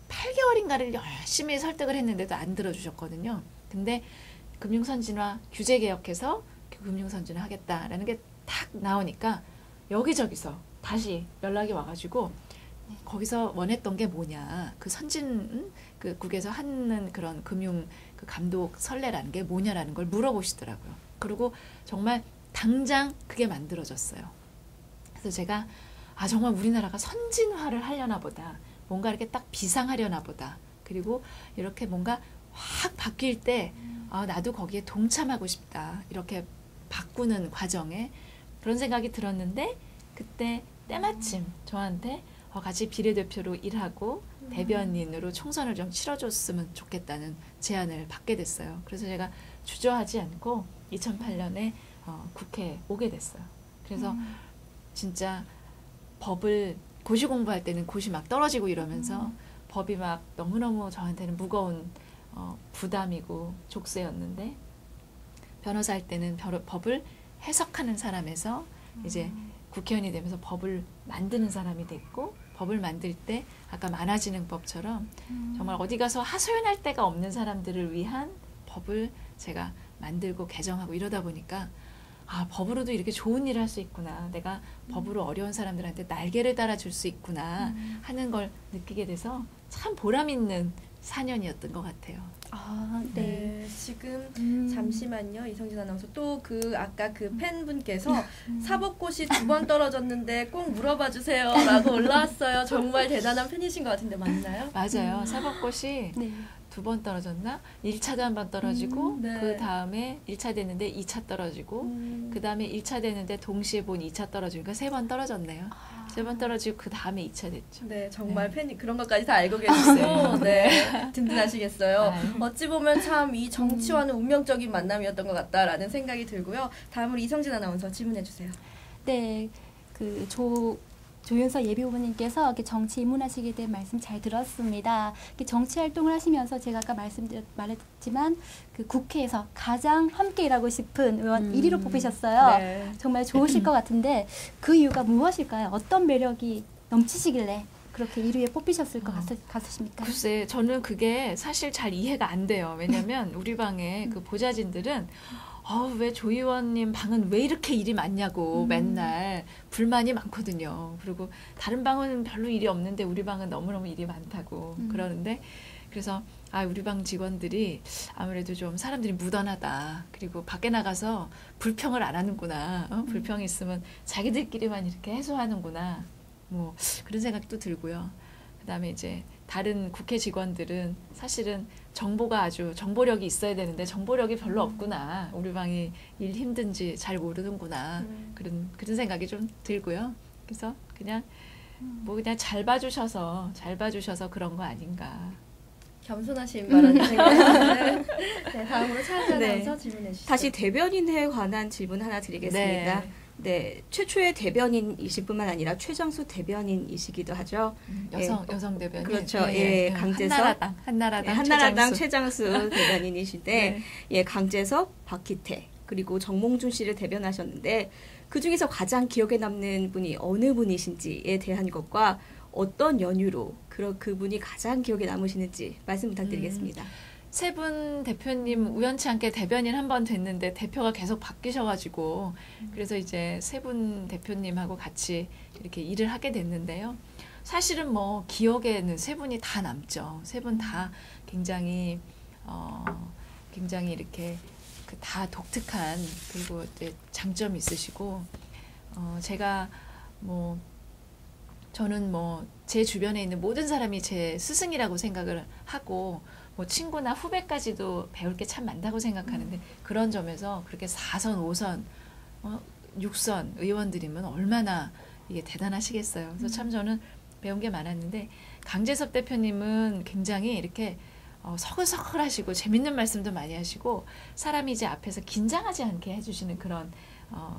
8개월인가를 열심히 설득을 했는데도 안 들어주셨거든요. 근데 금융선진화 규제 개혁해서 금융선진화 하겠다라는 게 탁 나오니까 여기저기서 다시 연락이 와가지고 거기서 원했던 게 뭐냐 그 선진국에서 하는 그런 금융 그 감독 선례라는 게 뭐냐라는 걸 물어보시더라고요. 그리고 정말 당장 그게 만들어졌어요. 그래서 제가 정말 우리나라가 선진화를 하려나 보다. 뭔가 이렇게 딱 비상하려나 보다. 그리고 이렇게 뭔가 확 바뀔 때 나도 거기에 동참하고 싶다. 이렇게 바꾸는 과정에 그런 생각이 들었는데 그때 때마침 저한테 같이 비례대표로 일하고 대변인으로 총선을 좀 치러줬으면 좋겠다는 제안을 받게 됐어요. 그래서 제가 주저하지 않고 2008년에 국회에 오게 됐어요. 그래서 진짜 법을 고시 공부할 때는 고시 막 떨어지고 이러면서 법이 막 너무너무 저한테는 무거운 부담이고 족쇄였는데 변호사 할 때는 법을 해석하는 사람에서 이제 국회의원이 되면서 법을 만드는 사람이 됐고 법을 만들 때 아까 만화진흥법처럼 정말 어디 가서 하소연할 데가 없는 사람들을 위한 법을 제가 만들고 개정하고 이러다 보니까 법으로도 이렇게 좋은 일을 할 수 있구나. 내가 법으로 어려운 사람들한테 날개를 달아줄 수 있구나 하는 걸 느끼게 돼서 참 보람 있는 4년이었던 것 같아요. 네. 지금 잠시만요. 이성진 아나운서 또 아까 그 팬분께서 사법고시 2번 떨어졌는데 꼭 물어봐 주세요 라고 올라왔어요. 정말 대단한 팬이신 것 같은데 맞나요? 맞아요. 사법고시 네. 2번 떨어졌나? 1차도 한 번 떨어지고 네. 그 다음에 1차 됐는데 2차 떨어지고 그 다음에 1차 됐는데 동시에 본 2차 떨어지니까 3번 떨어졌네요. 3번 떨어지고 그 다음에 2차 됐죠. 네, 정말 팬이 그런 것까지 다 알고 계시고 네, 든든하시겠어요. 어찌 보면 참 이 정치와는 운명적인 만남이었던 것 같다라는 생각이 들고요. 다음으로 이성진 아나운서 질문해 주세요. 네, 그 조윤서 예비후보님께서 이렇게 정치 입문하시게 된 말씀 잘 들었습니다. 이렇게 정치 활동을 하시면서 제가 아까 말했지만 그 국회에서 가장 함께 일하고 싶은 의원 1위로 뽑히셨어요. 네. 정말 좋으실 것 같은데 그 이유가 무엇일까요? 어떤 매력이 넘치시길래 그렇게 1위에 뽑히셨을 것 같으십니까? 글쎄, 저는 그게 사실 잘 이해가 안 돼요. 왜냐면 우리 방에 그 보좌진들은 왜 조 의원님 방은 왜 이렇게 일이 많냐고 맨날 불만이 많거든요. 그리고 다른 방은 별로 일이 없는데 우리 방은 너무너무 일이 많다고 그러는데 그래서 우리 방 직원들이 아무래도 좀 사람들이 무던하다. 그리고 밖에 나가서 불평을 안 하는구나. 불평이 있으면 자기들끼리만 이렇게 해소하는구나. 뭐 그런 생각도 들고요. 그다음에 이제 다른 국회 직원들은 사실은 정보력이 있어야 되는데 정보력이 별로 없구나. 우리 방이 일 힘든지 잘 모르는구나. 그런 생각이 좀 들고요. 그래서 그냥 그냥 잘 봐주셔서 그런 거 아닌가. 겸손하신 말하는 생각인데 네, 다음으로 차은지 아나운서 질문해 주시죠. 다시 대변인에 관한 질문 하나 드리겠습니다. 네, 최초의 대변인이실 뿐만 아니라 최장수 대변인이시기도 하죠. 여성 대변인. 그렇죠. 예, 강재석 한나라당 최장수 대변인이신데 강재석, 박희태 그리고 정몽준 씨를 대변하셨는데 그 중에서 가장 기억에 남는 분이 어느 분이신지에 대한 것과 어떤 연유로 그분이 가장 기억에 남으시는지 말씀 부탁드리겠습니다. 세 분 대표님 우연치 않게 대변인 한 번 됐는데 대표가 계속 바뀌셔가지고 그래서 이제 세 분 대표님하고 같이 이렇게 일을 하게 됐는데요. 사실은 뭐 기억에는 세 분이 다 남죠. 세 분 다 굉장히 이렇게 다 독특한 그리고 이제 장점이 있으시고 제가 저는 제 주변에 있는 모든 사람이 제 스승이라고 생각을 하고 친구나 후배까지도 배울 게 참 많다고 생각하는데 그런 점에서 그렇게 4선, 5선, 6선 의원들이면 얼마나 이게 대단하시겠어요. 그래서 참 저는 배운 게 많았는데 강재섭 대표님은 굉장히 이렇게 서글서글하시고 재밌는 말씀도 많이 하시고 사람이 이제 앞에서 긴장하지 않게 해주시는 그런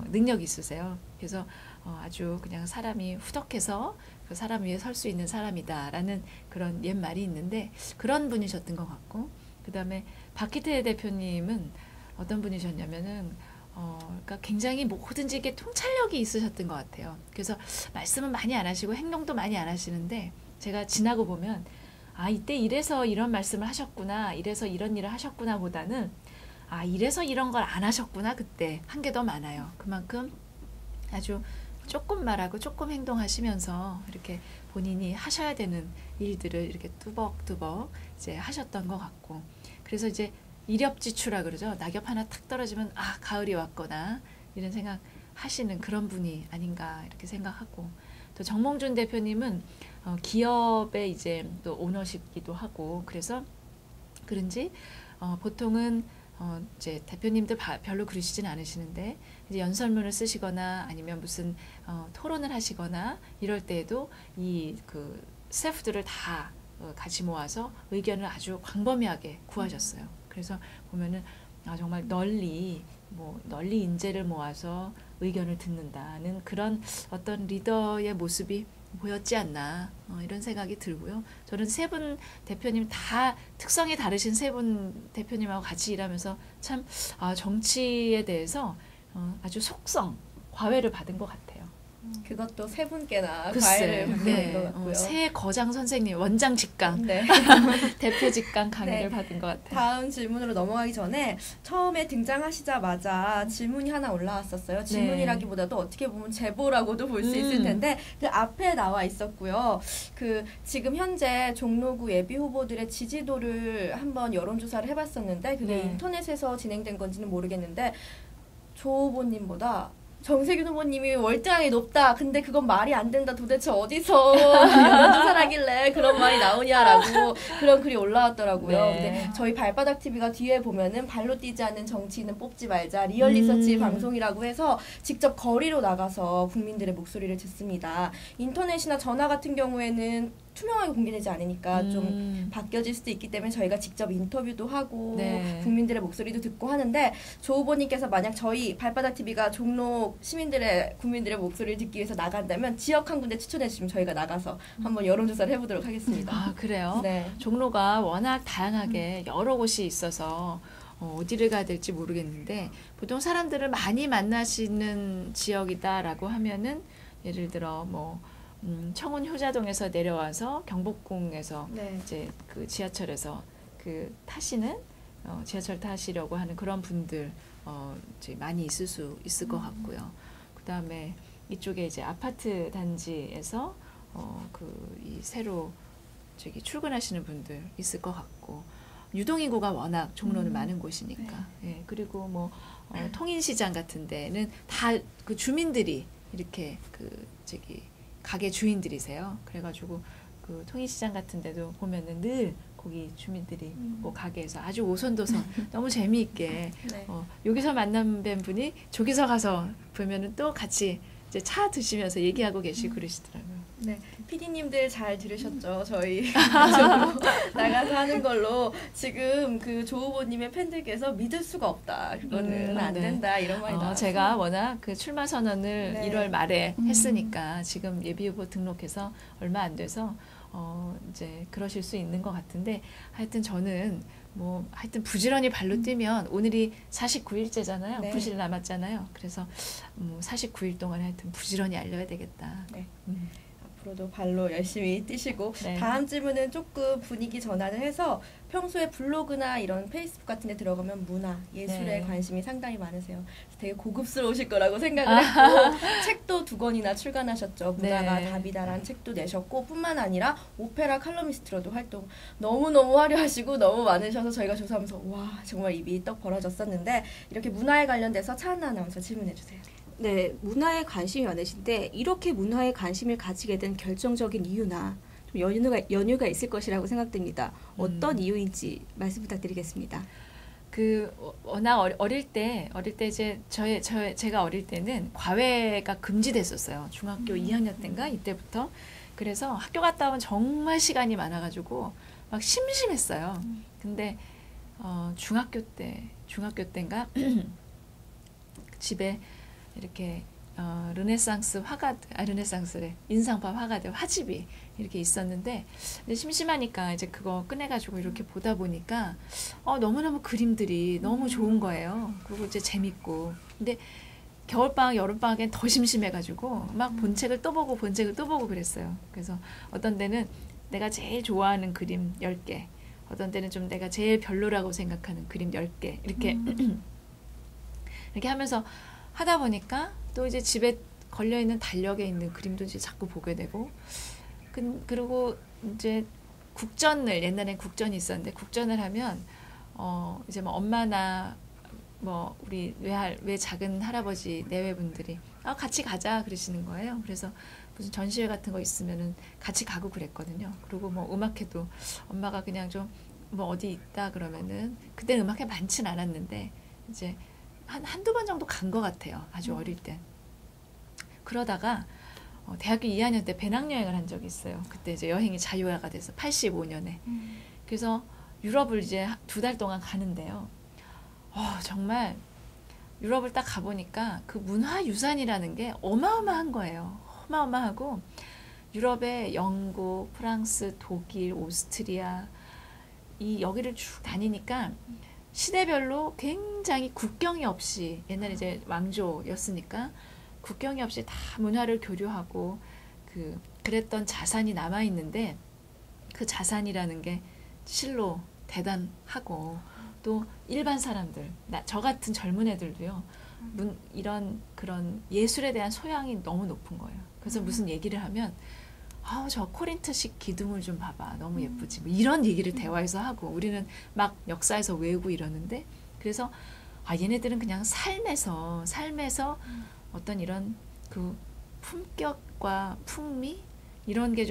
능력이 있으세요. 그래서 아주 그냥 사람이 후덕해서 그 사람 위에 설 수 있는 사람이다라는 그런 옛말이 있는데 그런 분이셨던 것 같고 그 다음에 박희태 대표님은 어떤 분이셨냐면은 그러니까 굉장히 뭐든지 이게 통찰력이 있으셨던 것 같아요. 그래서 말씀은 많이 안 하시고 행동도 많이 안 하시는데 제가 지나고 보면 이때 이래서 이런 말씀을 하셨구나, 이래서 이런 일을 하셨구나 보다는 이래서 이런 걸 안 하셨구나 그때 한 게 더 많아요. 그만큼 아주 조금 말하고 조금 행동하시면서 이렇게 본인이 하셔야 되는 일들을 이렇게 뚜벅뚜벅 이제 하셨던 것 같고 그래서 이제 이렵지추라 그러죠. 낙엽 하나 탁 떨어지면 가을이 왔거나 이런 생각 하시는 그런 분이 아닌가 이렇게 생각하고 또 정몽준 대표님은 기업의 이제 또 오너십기도 하고 그래서 그런지 보통은 이제 대표님들 별로 그러시진 않으시는데 이제 연설문을 쓰시거나 아니면 무슨 토론을 하시거나 이럴 때에도 이 스태프들을 다 같이 모아서 의견을 아주 광범위하게 구하셨어요. 그래서 보면은 정말 널리 인재를 모아서 의견을 듣는다는 그런 어떤 리더의 모습이 보였지 않나 이런 생각이 들고요. 저는 세 분 대표님 다 특성이 다르신 세 분 대표님하고 같이 일하면서 참 정치에 대해서 아주 속성, 과외를 받은 것 같아요. 그것도 세 분께나 글쎄, 과외를 받는 것 같고요. 새 거장 선생님, 원장 직강, 네. 대표 직강 강의를 네. 받은 것 같아요. 다음 질문으로 넘어가기 전에 처음에 등장하시자마자 질문이 하나 올라왔었어요. 질문이라기보다도 어떻게 보면 제보라고도 볼 수 있을 텐데 그 앞에 나와 있었고요. 지금 현재 종로구 예비 후보들의 지지도를 한번 여론조사를 해봤었는데 그게 인터넷에서 진행된 건지는 모르겠는데 조 후보님보다 정세균 후보님이 월등하게 높다. 근데 그건 말이 안 된다. 도대체 어디서 여론조사를 하길래 그런 말이 나오냐라고 그런 글이 올라왔더라고요. 근데 저희 발바닥 TV가 뒤에 보면은 발로 뛰지 않는 정치인은 뽑지 말자 리얼 리서치 방송이라고 해서 직접 거리로 나가서 국민들의 목소리를 듣습니다. 인터넷이나 전화 같은 경우에는 투명하게 공개되지 않으니까 좀 바뀌어질 수도 있기 때문에 저희가 직접 인터뷰도 하고 국민들의 목소리도 듣고 하는데 조 후보님께서 만약 저희 발바닥 TV가 종로 국민들의 목소리를 듣기 위해서 나간다면 지역 한 군데 추천해 주시면 저희가 나가서 한번 여론조사를 해보도록 하겠습니다. 그래요? 네. 종로가 워낙 다양하게 여러 곳이 있어서 어디를 가야 될지 모르겠는데 보통 사람들을 많이 만나시는 지역이다라고 하면은 예를 들어 청운 효자동에서 내려와서 경복궁에서 이제 그 지하철에서 타시는 지하철 타시려고 하는 그런 분들 이제 많이 있을 것 같고요. 그 다음에 이쪽에 이제 아파트 단지에서 이 새로 저기 출근하시는 분들 있을 것 같고 유동인구가 워낙 종로는 많은 곳이니까 예, 그리고 뭐 통인시장 같은 데는 다 그 주민들이 이렇게 그 저기 가게 주인들이세요. 그래가지고 그 통인시장 같은 데도 보면은 늘 거기 주민들이 뭐 가게에서 아주 오손도손 너무 재미있게 네. 여기서 만난 분이 저기서 가서 보면은 또 같이 이제 차 드시면서 얘기하고 계시고 그러시더라고요. 네, PD님들 잘 들으셨죠? 저희 이쪽으로 나가서 하는 걸로 지금 그 조 후보님의 팬들께서 믿을 수가 없다. 그거는 안 네. 된다. 이런 말이 나왔어요. 제가 워낙 그 출마 선언을 네. 1월 말에 했으니까 지금 예비 후보 등록해서 얼마 안 돼서 이제 그러실 수 있는 것 같은데 하여튼 저는 뭐 하여튼 부지런히 발로 뛰면 오늘이 49일째잖아요. 네. 9일 남았잖아요. 그래서 49일 동안 하여튼 부지런히 알려야 되겠다. 네. 앞으로도 발로 열심히 뛰시고 네. 다음 질문은 조금 분위기 전환을 해서 평소에 블로그나 이런 페이스북 같은 데 들어가면 문화, 예술에 네. 관심이 관심이 상당히 많으세요. 그래서 되게 고급스러우실 거라고 생각을 했고 책도 2권이나 출간하셨죠. 문화가 네. 답이다라는 책도 내셨고 뿐만 아니라 오페라 칼럼니스트로도 활동 너무너무 화려하시고 너무 많으셔서 저희가 조사하면서 와 정말 입이 떡 벌어졌었는데 이렇게 문화에 관련돼서 차은나 아나운서 질문해 주세요. 네, 문화에 관심이 많으신데 이렇게 문화에 관심을 가지게 된 결정적인 이유나 좀 연유가 있을 것이라고 생각됩니다. 어떤 이유인지 말씀 부탁드리겠습니다. 그 워낙 어릴 때 이제 제가 어릴 때는 과외가 금지됐었어요. 중학교 2학년 때인가 이때부터. 그래서 학교 갔다 오면 정말 시간이 많아가지고 막 심심했어요. 근데 중학교 때인가 집에 이렇게 르네상스래 인상파 화가들 화집이 이렇게 있었는데 근데 심심하니까 이제 그거 꺼내가지고 이렇게 보다 보니까 너무너무 그림들이 너무 좋은 거예요. 그리고 이제 재밌고 근데 겨울방학 여름방학엔 더 심심해가지고 막 본책을 또 보고 그랬어요. 그래서 어떤 데는 내가 제일 좋아하는 그림 10개 어떤 때는 좀 내가 제일 별로라고 생각하는 그림 10개 이렇게 이렇게 하면서 하다 보니까 또 이제 집에 걸려있는 달력에 있는 그림도 이제 자꾸 보게 되고 그리고 이제 옛날엔 국전이 있었는데 국전을 하면 이제 뭐 엄마나 뭐 우리 외 작은 할아버지 내외분들이 같이 가자 그러시는 거예요. 그래서 무슨 전시회 같은 거 있으면은 같이 가고 그랬거든요. 그리고 뭐 음악회도 엄마가 그냥 좀 뭐 어디 있다 그러면은 그때 음악회 많진 않았는데 이제 한두 번 정도 간 것 같아요. 아주 어릴 때. 그러다가 대학교 2학년 때 배낭여행을 한 적이 있어요. 그때 이제 여행이 자유화가 돼서 85년에. 그래서 유럽을 이제 2달 동안 가는데요. 정말 유럽을 딱 가보니까 그 문화유산이라는 게 어마어마한 거예요. 어마어마하고 유럽의 영국, 프랑스, 독일, 오스트리아 여기를 쭉 다니니까 시대별로 굉장히 국경이 없이 옛날에 이제 왕조였으니까 국경이 없이 다 문화를 교류하고 그랬던 자산이 남아 있는데 그 자산이라는 게 실로 대단하고 또 일반 사람들 저 같은 젊은 애들도요 이런 그런 예술에 대한 소양이 너무 높은 거예요. 그래서 무슨 얘기를 하면 저 코린트식 기둥을 좀 봐봐 너무 예쁘지 뭐 이런 얘기를 대화에서 하고 우리는 막 역사에서 외우고 이러는데 그래서 얘네들은 그냥 삶에서 어떤 이런 그 품격과 풍미 이런 게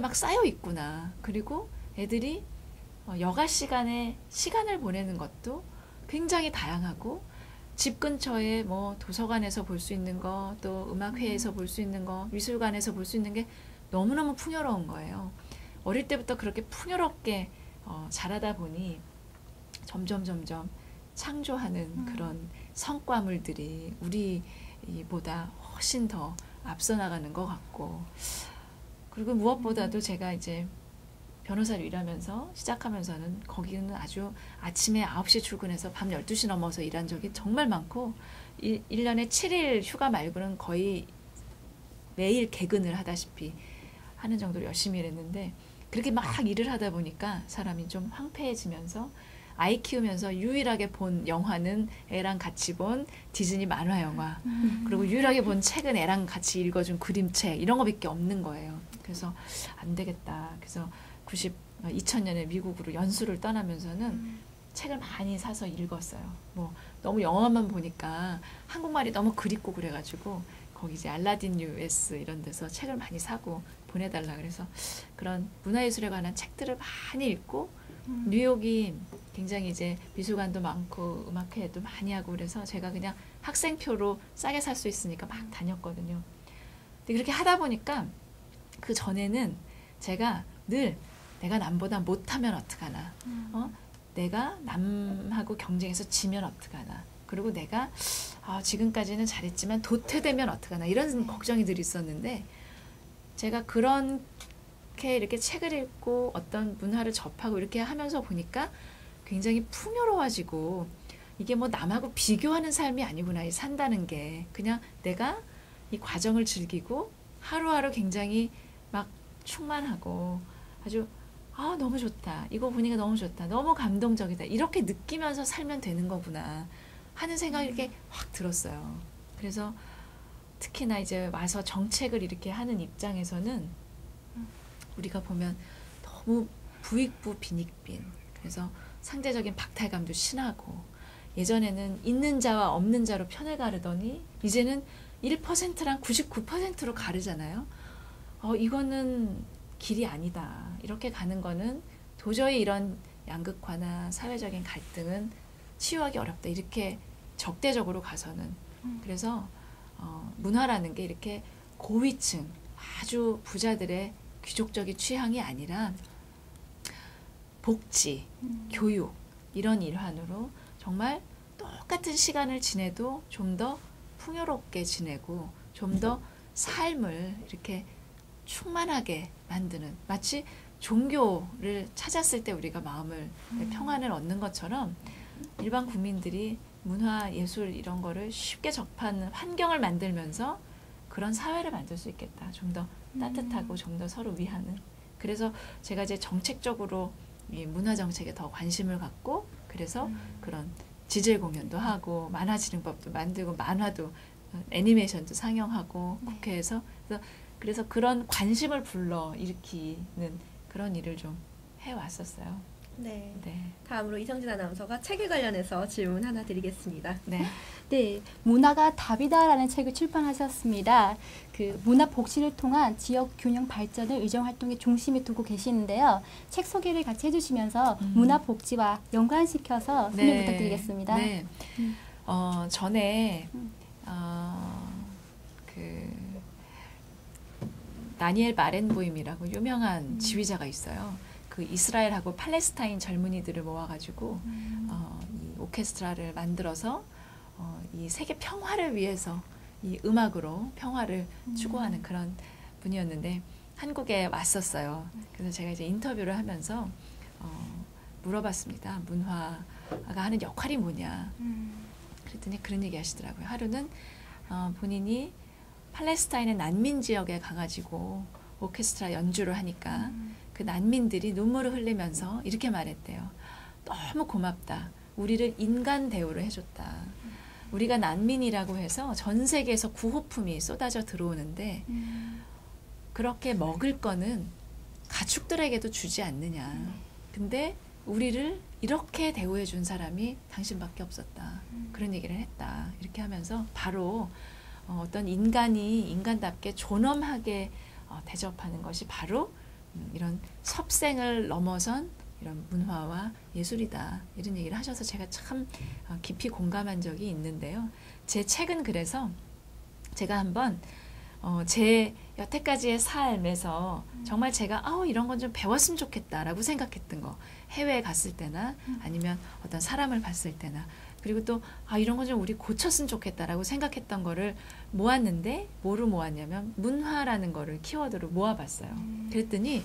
막 쌓여 있구나. 그리고 애들이 여가 시간에 시간을 보내는 것도 굉장히 다양하고 집 근처에 뭐 도서관에서 볼 수 있는 거, 또 음악회에서 볼 수 있는 거, 미술관에서 볼 수 있는 게 너무너무 풍요로운 거예요. 어릴 때부터 그렇게 풍요롭게 자라다 보니 점점 창조하는 그런 성과물들이 우리보다 훨씬 더 앞서 나가는 것 같고 그리고 무엇보다도 제가 이제 변호사로 일하면서 시작하면서는 거기는 아주 아침에 9시 출근해서 밤 12시 넘어서 일한 적이 정말 많고 1년에 7일 휴가 말고는 거의 매일 개근을 하다시피 하는 정도로 열심히 일했는데 그렇게 막 일을 하다 보니까 사람이 좀 황폐해지면서 아이 키우면서 유일하게 본 영화는 애랑 같이 본 디즈니 만화 영화. 그리고 유일하게 본 책은 애랑 같이 읽어준 그림책 이런 거밖에 없는 거예요. 그래서 안 되겠다. 그래서 2000년에 미국으로 연수를 떠나면서는 책을 많이 사서 읽었어요. 뭐 너무 영화만 보니까 한국말이 너무 그립고 그래가지고 거기 이제 알라딘 US 이런 데서 책을 많이 사고 보내달라 그래서 그런 문화예술에 관한 책들을 많이 읽고 뉴욕이 굉장히 이제 미술관도 많고 음악회도 많이 하고 그래서 제가 그냥 학생표로 싸게 살 수 있으니까 막 다녔거든요. 근데 그렇게 하다 보니까 그 전에는 제가 늘 내가 남보다 못하면 어떡하나, 내가 남하고 경쟁해서 지면 어떡하나, 그리고 내가 지금까지는 잘했지만 도태되면 어떡하나 이런 걱정이 늘 있었는데 제가 그렇게 이렇게 책을 읽고 어떤 문화를 접하고 이렇게 하면서 보니까 굉장히 풍요로워지고 이게 뭐 남하고 비교하는 삶이 아니구나. 이 산다는 게 그냥 내가 이 과정을 즐기고 하루하루 굉장히 막 충만하고 아주 너무 좋다. 이거 보니까 너무 좋다. 너무 감동적이다. 이렇게 느끼면서 살면 되는 거구나 하는 생각이 이렇게 확 들었어요. 그래서 특히나 이제 와서 정책을 이렇게 하는 입장에서는 우리가 보면 너무 부익부 빈익빈. 그래서 상대적인 박탈감도 심하고 예전에는 있는 자와 없는 자로 편을 가르더니 이제는 1%랑 99%로 가르잖아요. 이거는 길이 아니다. 이렇게 가는 거는 도저히 이런 양극화나 사회적인 갈등은 치유하기 어렵다. 이렇게 적대적으로 가서는. 그래서 문화라는 게 이렇게 고위층, 아주 부자들의 귀족적인 취향이 아니라 복지, 교육 이런 일환으로 정말 똑같은 시간을 지내도 좀 더 풍요롭게 지내고 좀 더 삶을 이렇게 충만하게 만드는 마치 종교를 찾았을 때 우리가 마음을 평안을 얻는 것처럼 일반 국민들이 문화, 예술 이런 거를 쉽게 접하는 환경을 만들면서 그런 사회를 만들 수 있겠다. 좀 더 따뜻하고 좀 더 서로 위하는. 그래서 제가 이제 정책적으로 이 문화 정책에 더 관심을 갖고 그래서 그런 지질 공연도 하고 만화지능법도 만들고 만화도 애니메이션도 상영하고 국회에서 그래서 그런 관심을 불러 일으키는 그런 일을 좀 해왔었어요. 네. 네. 다음으로 이성진 아나운서가 책에 관련해서 질문 하나 드리겠습니다. 네. 네, 문화가 답이다라는 책을 출판하셨습니다. 그 문화 복지를 통한 지역 균형 발전을 의정 활동의 중심에 두고 계시는데요. 책 소개를 같이 해주시면서 문화 복지와 연관시켜서 설명 부탁드리겠습니다. 네. 전에 그 다니엘 바렌보임이라고 유명한 지휘자가 있어요. 그 이스라엘하고 팔레스타인 젊은이들을 모아가지고 이 오케스트라를 만들어서 이 세계 평화를 위해서 이 음악으로 평화를 추구하는 그런 분이었는데 한국에 왔었어요. 그래서 제가 이제 인터뷰를 하면서 물어봤습니다. 문화가 하는 역할이 뭐냐. 그랬더니 그런 얘기 하시더라고요. 하루는 본인이 팔레스타인의 난민 지역에 가가지고 오케스트라 연주를 하니까 그 난민들이 눈물을 흘리면서 이렇게 말했대요. 너무 고맙다. 우리를 인간 대우를 해줬다. 우리가 난민이라고 해서 전 세계에서 구호품이 쏟아져 들어오는데 그렇게 먹을 거는 가축들에게도 주지 않느냐. 근데 우리를 이렇게 대우해 준 사람이 당신밖에 없었다. 그런 얘기를 했다. 이렇게 하면서 바로 어떤 인간이 인간답게 존엄하게 대접하는 것이 바로 이런 섭생을 넘어선 이런 문화와 예술이다. 이런 얘기를 하셔서 제가 참 깊이 공감한 적이 있는데요. 제 책은 그래서 제가 한번 제 여태까지의 삶에서 정말 제가 이런 건 좀 배웠으면 좋겠다라고 생각했던 거 해외에 갔을 때나 아니면 어떤 사람을 봤을 때나 그리고 또 이런 건 좀 우리 고쳤으면 좋겠다라고 생각했던 거를 모았는데 뭐로 모았냐면 문화라는 거를 키워드로 모아봤어요. 그랬더니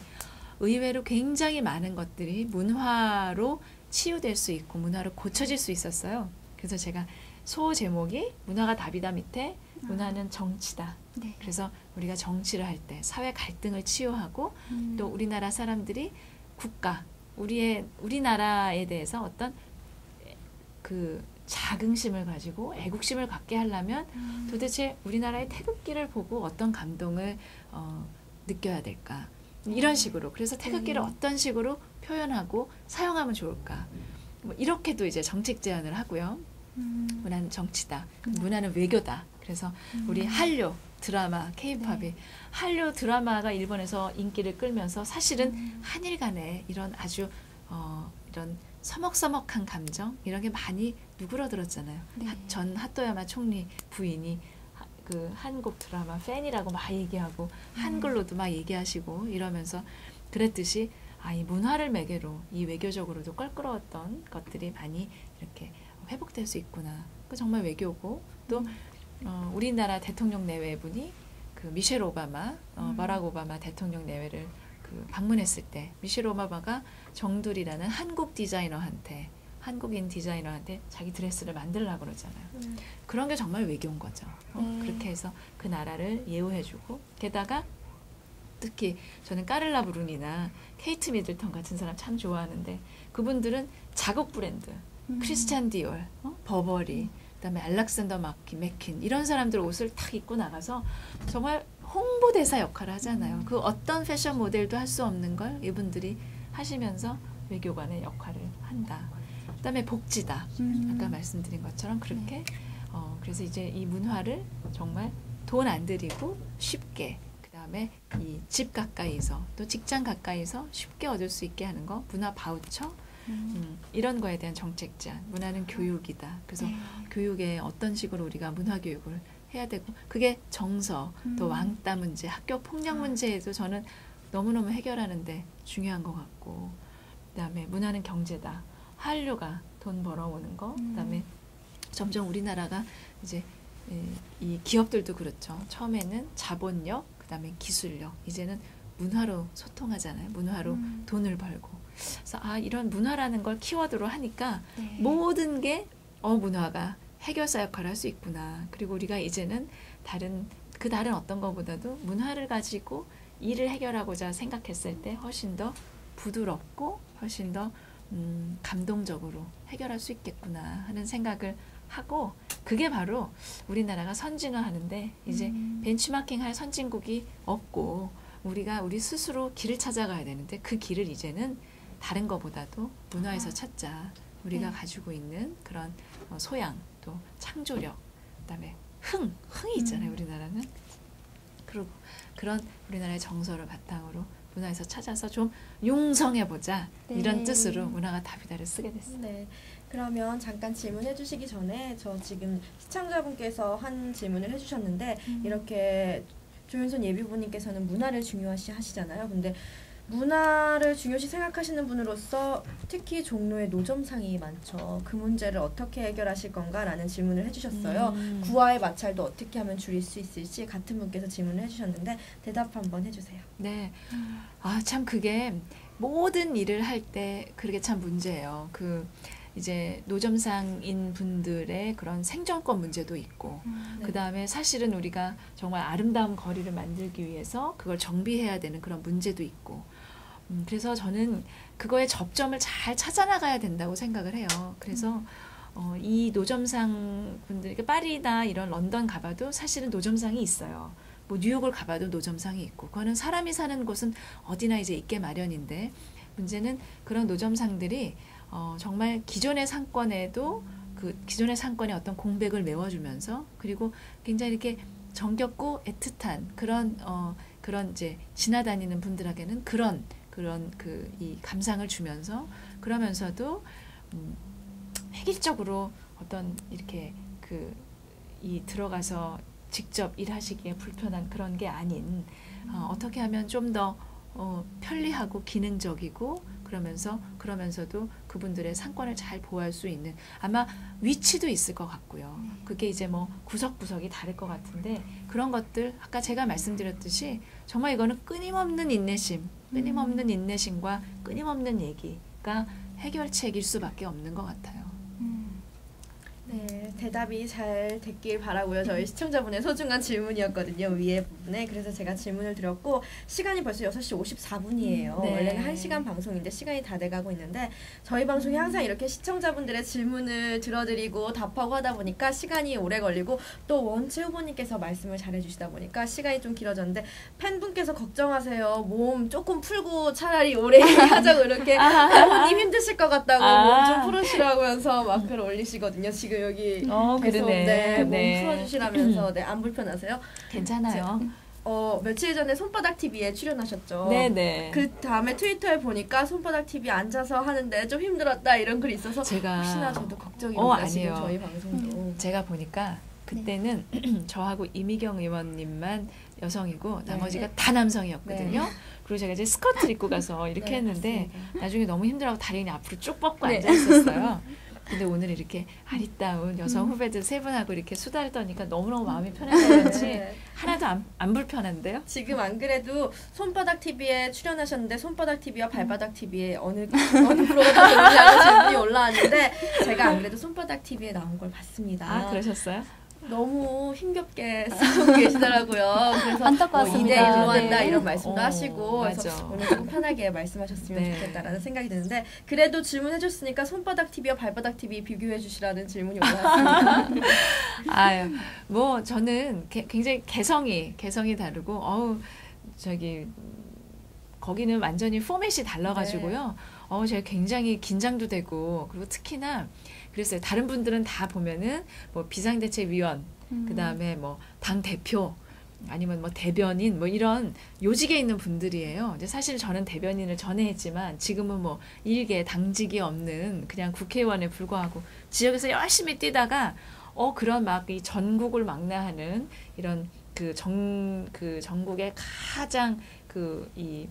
의외로 굉장히 많은 것들이 문화로 치유될 수 있고 문화로 고쳐질 수 있었어요. 그래서 제가 소 제목이 문화가 답이다 밑에 문화는 정치다. 네. 그래서 우리가 정치를 할 때 사회 갈등을 치유하고 또 우리나라 사람들이 국가 우리나라에 대해서 어떤 그 자긍심을 가지고 애국심을 갖게 하려면 도대체 우리나라의 태극기를 보고 어떤 감동을 느껴야 될까? 이런 식으로. 그래서 태극기를 어떤 식으로 표현하고 사용하면 좋을까? 뭐 이렇게도 이제 정책 제안을 하고요. 문화는 정치다. 문화는 외교다. 그래서 우리 한류 드라마, K-팝이 한류 드라마가 일본에서 인기를 끌면서 사실은 한일 간에 이런 아주 이런 서먹서먹한 감정 이런 게 많이 누그러들었잖아요. 네. 전 하토야마 총리 부인이 그 한국 드라마 팬이라고 막 얘기하고 한글로도 막 얘기하시고 이러면서 그랬듯이 이 문화를 매개로 이 외교적으로도 껄끄러웠던 것들이 많이 이렇게 회복될 수 있구나. 그 정말 외교고 또 우리나라 대통령 내외분이 그 미셸 오바마, 바락 오바마 대통령 내외를 그 방문했을 때 미셸 오바마가 정둘이라는 한국인 디자이너한테 자기 드레스를 만들라고 그러잖아요. 그런 게 정말 외교인 거죠. 그렇게 해서 그 나라를 예우해주고 게다가 특히 저는 까를라 브룬이나 케이트 미들턴 같은 사람 참 좋아하는데 그분들은 자국 브랜드 크리스찬 디올, 버버리, 그다음에 알렉산더 맥퀸 이런 사람들 옷을 탁 입고 나가서 정말 홍보대사 역할을 하잖아요. 그 어떤 패션 모델도 할 수 없는 걸 이분들이 하시면서 외교관의 역할을 한다. 그다음에 복지다. 아까 말씀드린 것처럼 그렇게 그래서 이제 이 문화를 정말 돈 안 들이고 쉽게 그다음에 이 집 가까이서 또 직장 가까이서 쉽게 얻을 수 있게 하는 거 문화 바우처 이런 거에 대한 정책 제안. 문화는 교육이다. 그래서 교육에 어떤 식으로 우리가 문화 교육을 해야 되고 그게 정서 또 왕따 문제, 학교 폭력 문제에도 저는 너무너무 해결하는데 중요한 것 같고 그다음에 문화는 경제다. 한류가 돈 벌어오는 거 그다음에 점점 우리나라가 이제 이 기업들도 그렇죠. 처음에는 자본력 그다음에 기술력 이제는 문화로 소통하잖아요. 문화로 돈을 벌고 그래서 이런 문화라는 걸 키워드로 하니까 모든 게 문화가 해결사 역할을 할 수 있구나. 그리고 우리가 이제는 다른 어떤 것보다도 문화를 가지고 일을 해결하고자 생각했을 때 훨씬 더 부드럽고 훨씬 더 감동적으로 해결할 수 있겠구나 하는 생각을 하고 그게 바로 우리나라가 선진화하는데 이제 벤치마킹할 선진국이 없고 우리가 우리 스스로 길을 찾아가야 되는데 그 길을 이제는 다른 것보다도 문화에서 찾자. 우리가 가지고 있는 그런 소양 또 창조력 그다음에 흥이 있잖아요. 우리나라는 그리고 그런 우리나라의 정서를 바탕으로 문화에서 찾아서 좀 융성해보자 이런 뜻으로 문화가 답이다를 쓰게 됐어요. 네. 그러면 잠깐 질문해 주시기 전에 저 지금 시청자분께서 한 질문을 해주셨는데 이렇게 조윤선 예비부님께서는 문화를 중요시 하시잖아요. 근데 문화를 중요시 생각하시는 분으로서 특히 종로에 노점상이 많죠. 그 문제를 어떻게 해결하실 건가라는 질문을 해주셨어요. 구화의 마찰도 어떻게 하면 줄일 수 있을지 같은 분께서 질문을 해주셨는데 대답 한번 해주세요. 네. 참 그게 모든 일을 할 때 그게 참 문제예요. 이제 노점상인 분들의 그런 생존권 문제도 있고 그 다음에 사실은 우리가 정말 아름다운 거리를 만들기 위해서 그걸 정비해야 되는 그런 문제도 있고 그래서 저는 그거의 접점을 잘 찾아나가야 된다고 생각을 해요. 그래서 이 노점상 분들, 파리나 이런 런던 가봐도 사실은 노점상이 있어요. 뭐 뉴욕을 가봐도 노점상이 있고 그거는 사람이 사는 곳은 어디나 이제 있게 마련인데 문제는 그런 노점상들이 정말 기존의 상권에도 그 기존의 상권의 어떤 공백을 메워주면서 그리고 굉장히 이렇게 정겹고 애틋한 그런 이제 지나다니는 분들에게는 그런 이 감상을 주면서 그러면서도 획일적으로 어떤 이렇게 이 들어가서 직접 일하시기에 불편한 그런 게 아닌 어떻게 하면 좀 더 편리하고 기능적이고 그러면서도 그분들의 상권을 잘 보호할 수 있는 아마 위치도 있을 것 같고요. 그게 이제 뭐 구석구석이 다를 것 같은데 그런 것들 아까 제가 말씀드렸듯이 정말 이거는 끊임없는 인내심과 끊임없는 얘기가 해결책일 수밖에 없는 것 같아요. 네, 대답이 잘 됐길 바라고요. 저희 시청자분의 소중한 질문이었거든요. 위에 부분에. 그래서 제가 질문을 드렸고 시간이 벌써 6시 54분이에요. 네. 원래는 1시간 방송인데 시간이 다 돼가고 있는데 저희 방송이 항상 이렇게 시청자분들의 질문을 들어드리고 답하고 하다 보니까 시간이 오래 걸리고 또 원채 후보님께서 말씀을 잘해주시다 보니까 시간이 좀 길어졌는데 팬분께서 걱정하세요. 몸 조금 풀고 차라리 오래 하자고 이렇게 부모님 힘드실 것 같다고 몸 좀 풀으시라면서 막 글 올리시거든요. 지금 여기 계속 그러네. 몸 풀어주시라면서 안 불편하세요? 괜찮아요. 며칠 전에 손바닥 TV에 출연하셨죠. 네네. 그 다음에 트위터에 보니까 손바닥 TV 앉아서 하는데 좀 힘들었다 이런 글이 있어서 제가 혹시나 저도 걱정입니다. 지금 아니에요. 저희 방송도. 제가 보니까 그때는 저하고 이미경 의원님만 여성이고 나머지가 다 남성이었거든요. 그리고 제가 이제 스커트 입고 가서 이렇게 했는데 나중에 너무 힘들어하고 다리는 앞으로 쭉 뻗고 앉아 있었어요. 근데 오늘 이렇게 아리따운 여성 후배들 세 분하고 이렇게 수다를 떠니까 너무너무 마음이 편해서 그런지 하나도 안 불편한데요? 지금 안 그래도 손바닥 TV에 출연하셨는데 손바닥 TV와 발바닥 TV에 어느 프로가 더 좋냐는 질문이 올라왔는데 제가 안 그래도 손바닥 TV에 나온 걸 봤습니다. 그러셨어요? 너무 힘겹게 쓰고 계시더라고요. 그래서 안타까웠습니다. 2대1로 한다 네. 이런 말씀도 하시고 맞아. 그래서 오늘 좀 편하게 말씀하셨으면 네. 좋겠다라는 생각이 드는데 그래도 질문해 줬으니까 손바닥 TV와 발바닥 TV 비교해 주시라는 질문이 올라왔습니다. 아유, 뭐 저는 굉장히 개성이 다르고 거기는 완전히 포맷이 달라가지고요. 제가 굉장히 긴장도 되고 그리고 특히나 그랬어요. 다른 분들은 다 보면은 뭐 비상대책위원, 그 다음에 뭐 당 대표, 아니면 뭐 대변인, 뭐 이런 요직에 있는 분들이에요. 이제 사실 저는 대변인을 전에 했지만 지금은 뭐 일개 당직이 없는 그냥 국회의원에 불과하고 지역에서 열심히 뛰다가 그런 막 이 전국을 망라하는 이런 그 전국의 가장 이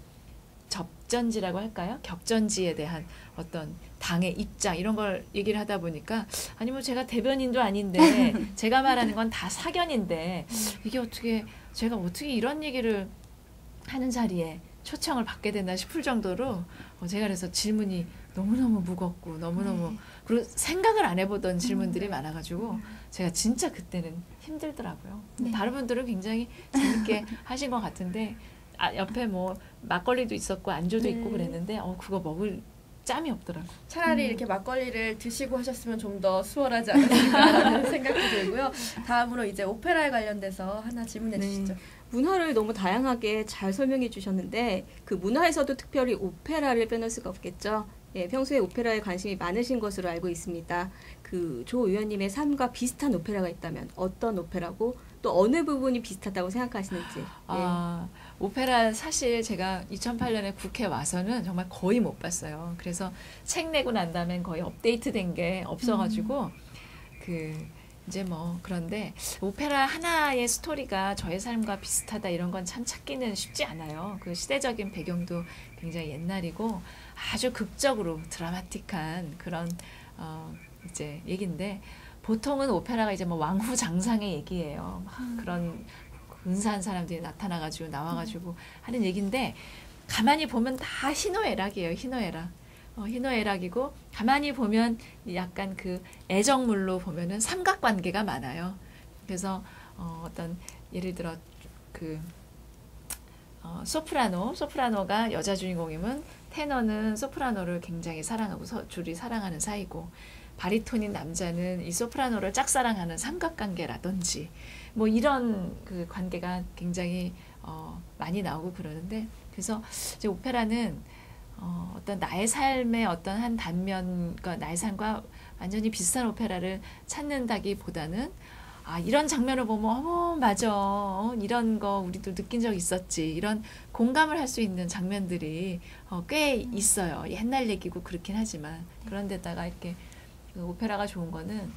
접전지라고 할까요? 격전지에 대한 어떤 당의 입장 이런 걸 얘기를 하다 보니까 아니 뭐 제가 대변인도 아닌데 제가 말하는 건 다 사견인데 이게 제가 어떻게 이런 얘기를 하는 자리에 초청을 받게 됐나 싶을 정도로 제가 그래서 질문이 너무너무 무겁고 너무너무 그리고 생각을 안 해보던 질문들이 많아가지고 제가 진짜 그때는 힘들더라고요. 다른 분들은 굉장히 재밌게 하신 것 같은데 옆에 뭐 막걸리도 있었고 안주도 있고 그랬는데 그거 먹을 짬이 없더라고요. 차라리 이렇게 막걸리를 드시고 하셨으면 좀 더 수월하지 않았을까라는 생각도 들고요. 다음으로 이제 오페라에 관련돼서 하나 질문해 주시죠. 문화를 너무 다양하게 잘 설명해 주셨는데 그 문화에서도 특별히 오페라를 빼놓을 수가 없겠죠. 예, 평소에 오페라에 관심이 많으신 것으로 알고 있습니다. 그 조 의원님의 삶과 비슷한 오페라가 있다면 어떤 오페라고 또 어느 부분이 비슷하다고 생각하시는지. 오페라 사실 제가 2008년에 국회 와서는 정말 거의 못 봤어요. 그래서 책 내고 난 다음엔 거의 업데이트된 게 없어가지고 이제 뭐 그런데 오페라 하나의 스토리가 저의 삶과 비슷하다 이런 건 참 찾기는 쉽지 않아요. 그 시대적인 배경도 굉장히 옛날이고 아주 극적으로 드라마틱한 그런 이제 얘기인데 보통은 오페라가 이제 뭐 왕후 장상의 얘기예요. 막 그런 근사한 사람들이 나타나가지고 나와가지고 하는 얘기인데 가만히 보면 다 희노애락이에요. 희노애락이고 가만히 보면 약간 그 애정물로 보면은 삼각관계가 많아요. 그래서 어떤 예를 들어 소프라노가 여자 주인공이면 테너는 소프라노를 굉장히 사랑하고 둘이 사랑하는 사이고 바리톤인 남자는 이 소프라노를 짝사랑하는 삼각관계라든지 뭐 이런 그 관계가 굉장히 많이 나오고 그러는데 그래서 이제 오페라는 어떤 나의 삶의 어떤 한 단면, 그러니까 나의 삶과 완전히 비슷한 오페라를 찾는다기보다는 이런 장면을 보면 맞아 이런 거 우리도 느낀 적 있었지 이런 공감을 할 수 있는 장면들이 꽤 있어요. 옛날 얘기고 그렇긴 하지만 그런데다가 이렇게 그 오페라가 좋은 거는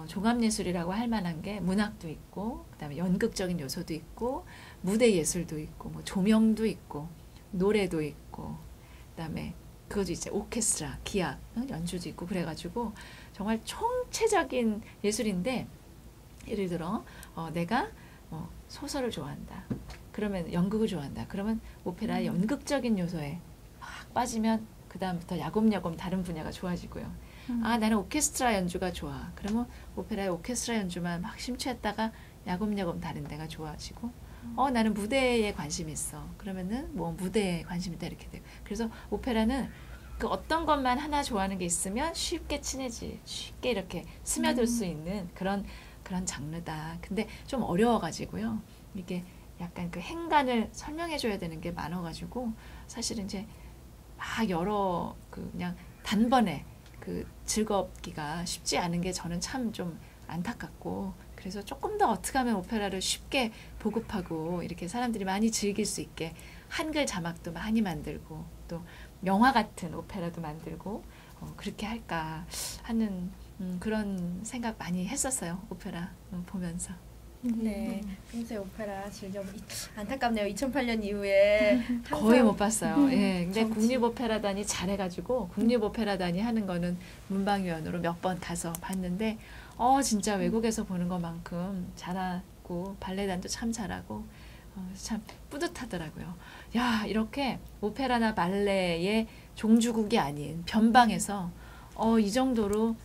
종합예술이라고 할 만한 게 문학도 있고 그다음에 연극적인 요소도 있고 무대 예술도 있고 뭐 조명도 있고 노래도 있고 그다음에 그것도 이제 오케스트라, 기악, 연주도 있고 그래가지고 정말 총체적인 예술인데 예를 들어 내가 소설을 좋아한다. 그러면 연극을 좋아한다. 그러면 오페라의 연극적인 요소에 막 빠지면 그 다음부터 야곱야곱 다른 분야가 좋아지고요. 아, 나는 오케스트라 연주가 좋아. 그러면 오페라의 오케스트라 연주만 막 심취했다가 야금야금 다른 데가 좋아지고 나는 무대에 관심이 있어. 그러면은 뭐 무대에 관심이 있다 이렇게 돼요. 그래서 오페라는 그 어떤 것만 하나 좋아하는 게 있으면 쉽게 쉽게 이렇게 스며들 수 있는 그런 장르다. 근데 좀 어려워가지고요. 이게 약간 그 행간을 설명해줘야 되는 게 많아가지고 사실은 이제 막 여러 그냥 단번에 그 즐겁기가 쉽지 않은 게 저는 참 좀 안타깝고 그래서 조금 더 어떻게 하면 오페라를 쉽게 보급하고 이렇게 사람들이 많이 즐길 수 있게 한글 자막도 많이 만들고 또 영화 같은 오페라도 만들고 그렇게 할까 하는 그런 생각 많이 했었어요. 오페라 보면서. 네, 평소에 오페라 즐겨 안타깝네요. 2008년 이후에 거의 못 봤어요. 예, 근데 정치. 국립오페라단이 잘해가지고 국립오페라단이 하는 거는 문방위원으로 몇 번 가서 봤는데 진짜 외국에서 보는 것만큼 잘하고 발레단도 참 잘하고 참 뿌듯하더라고요. 야, 이렇게 오페라나 발레의 종주국이 아닌 변방에서 이 정도로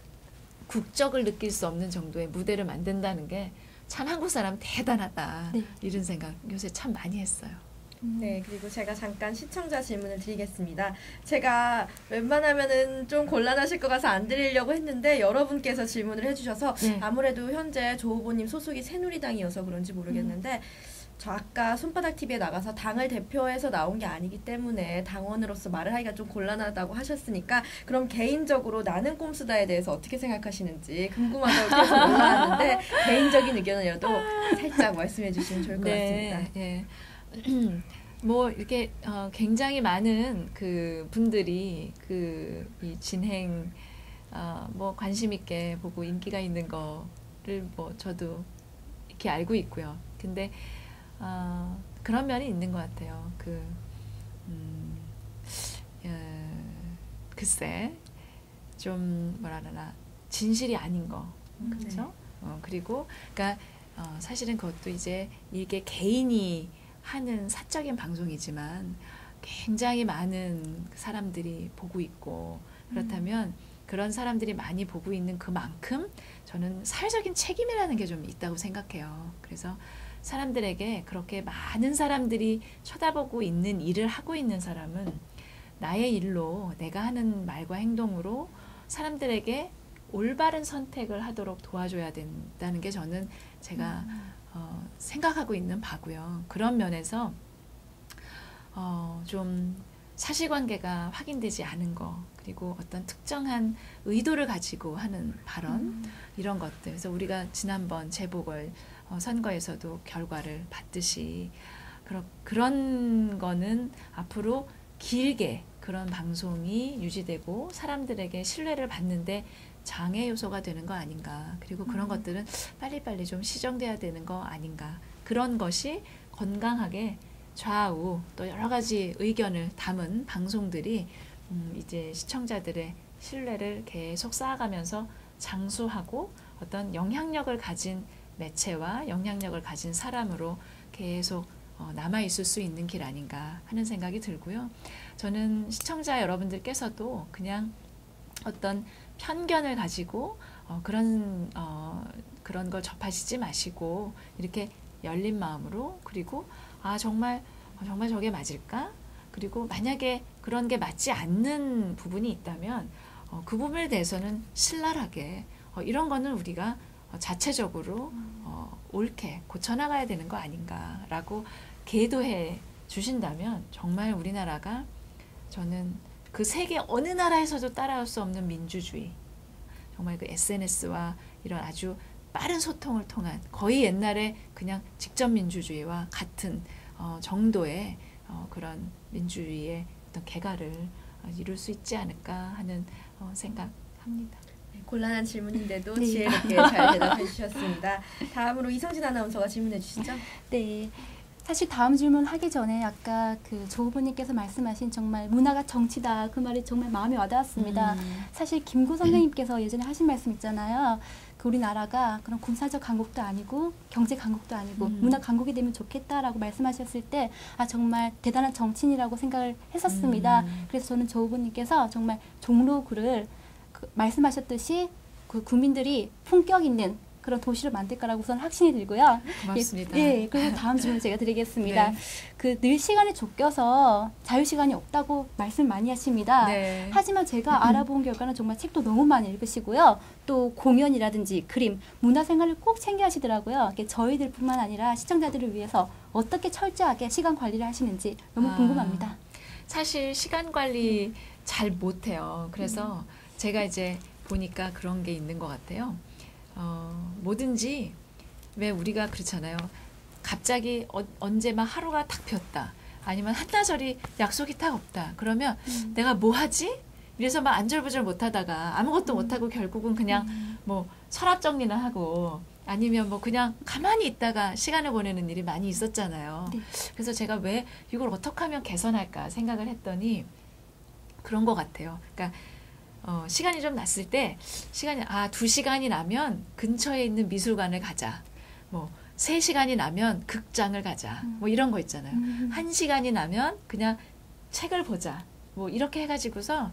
국적을 느낄 수 없는 정도의 무대를 만든다는 게 참 한국 사람 대단하다. 네. 이런 생각 요새 참 많이 했어요. 네, 그리고 제가 잠깐 시청자 질문을 드리겠습니다. 제가 웬만하면은 좀 곤란하실 것 같아서 안 드리려고 했는데 여러분께서 질문을 해주셔서 네. 아무래도 현재 조 후보님 소속이 새누리당이어서 그런지 모르겠는데 저 아까 손바닥 TV에 나가서 당을 대표해서 나온 게 아니기 때문에 당원으로서 말을 하기가 좀 곤란하다고 하셨으니까 그럼 개인적으로 나는 꼼수다에 대해서 어떻게 생각하시는지 궁금하다고 계속 올라왔는데 개인적인 의견이라도 살짝 말씀해 주시면 좋을 것 같습니다. 네. 뭐 이렇게 굉장히 많은 그 분들이 이 진행 뭐 관심 있게 보고 인기가 있는 거를 뭐 저도 이렇게 알고 있고요. 근데 그런 면이 있는 것 같아요. 글쎄 좀 뭐라 그러나 진실이 아닌 거 그렇죠? 그리고 그러니까 사실은 그것도 이제 이게 개인이 하는 사적인 방송이지만 굉장히 많은 사람들이 보고 있고 그렇다면 그런 사람들이 많이 보고 있는 그만큼 저는 사회적인 책임이라는 게 좀 있다고 생각해요. 그래서 사람들에게 그렇게 많은 사람들이 쳐다보고 있는 일을 하고 있는 사람은 나의 일로 내가 하는 말과 행동으로 사람들에게 올바른 선택을 하도록 도와줘야 된다는 게 저는 제가 생각하고 있는 바고요. 그런 면에서 좀 사실관계가 확인되지 않은 거 그리고 어떤 특정한 의도를 가지고 하는 발언 이런 것들 그래서 우리가 지난번 재보궐 선거에서도 결과를 봤듯이 그런 거는 앞으로 길게 그런 방송이 유지되고 사람들에게 신뢰를 받는데 장애 요소가 되는 거 아닌가. 그리고 그런 것들은 빨리빨리 좀 시정돼야 되는 거 아닌가. 그런 것이 건강하게 좌우 또 여러 가지 의견을 담은 방송들이 이제 시청자들의 신뢰를 계속 쌓아가면서 장수하고 어떤 영향력을 가진 매체와 영향력을 가진 사람으로 계속 남아있을 수 있는 길 아닌가 하는 생각이 들고요. 저는 시청자 여러분들께서도 그냥 어떤 편견을 가지고 그런 걸 접하시지 마시고 이렇게 열린 마음으로 그리고 정말 저게 맞을까? 그리고 만약에 그런 게 맞지 않는 부분이 있다면 그 부분에 대해서는 신랄하게 이런 거는 우리가 자체적으로 옳게 고쳐나가야 되는 거 아닌가라고 계도해 주신다면 정말 우리나라가 저는 그 세계 어느 나라에서도 따라올 수 없는 민주주의 정말 그 SNS와 이런 아주 빠른 소통을 통한 거의 옛날에 그냥 직접 민주주의와 같은 정도의 그런 민주주의의 어떤 개가를 이룰 수 있지 않을까 하는 생각합니다. 곤란한 질문인데도 네. 지혜롭게 잘 대답해 주셨습니다. 다음으로 이성진 아나운서가 질문해 주시죠. 네. 사실 다음 질문 하기 전에 아까 조 후보님께서 말씀하신 정말 문화가 정치다 그 말이 정말 마음에 와닿았습니다. 사실 김구 선생님께서 예전에 하신 말씀 있잖아요. 우리나라가 그런 군사적 강국도 아니고 경제 강국도 아니고 문화 강국이 되면 좋겠다라고 말씀하셨을 때 정말 대단한 정치인이라고 생각을 했었습니다. 그래서 저는 조 후보님께서 정말 종로구를 말씀하셨듯이 그 국민들이 품격 있는 그런 도시를 만들 거라고 우선 확신이 들고요. 고맙습니다. 예, 그리고 다음 질문 제가 드리겠습니다. 네. 그 늘 시간에 쫓겨서 자유 시간이 없다고 말씀 많이 하십니다. 네. 하지만 제가 알아본 결과는 정말 책도 너무 많이 읽으시고요. 또 공연이라든지 그림, 문화생활을 꼭 챙겨 하시더라고요. 이게 저희들뿐만 아니라 시청자들을 위해서 어떻게 철저하게 시간 관리를 하시는지 너무 궁금합니다. 사실 시간 관리 잘 못해요. 그래서 제가 이제 보니까 그런 게 있는 것 같아요. 뭐든지 왜 우리가 그렇잖아요. 갑자기 언제 막 하루가 탁 폈다. 아니면 한나절이 약속이 딱 없다. 그러면 내가 뭐 하지? 이래서 막 안절부절 못하다가 아무것도 못하고 결국은 그냥 뭐 서랍 정리나 하고 아니면 뭐 그냥 가만히 있다가 시간을 보내는 일이 많이 있었잖아요. 네. 그래서 제가 왜 이걸 어떻게 하면 개선할까 생각을 했더니 그런 것 같아요. 그러니까 시간이 좀 났을 때 시간이 2시간이 나면 근처에 있는 미술관을 가자. 뭐 3시간이 나면 극장을 가자. 뭐 이런 거 있잖아요. 1시간이 나면 그냥 책을 보자. 뭐 이렇게 해가지고서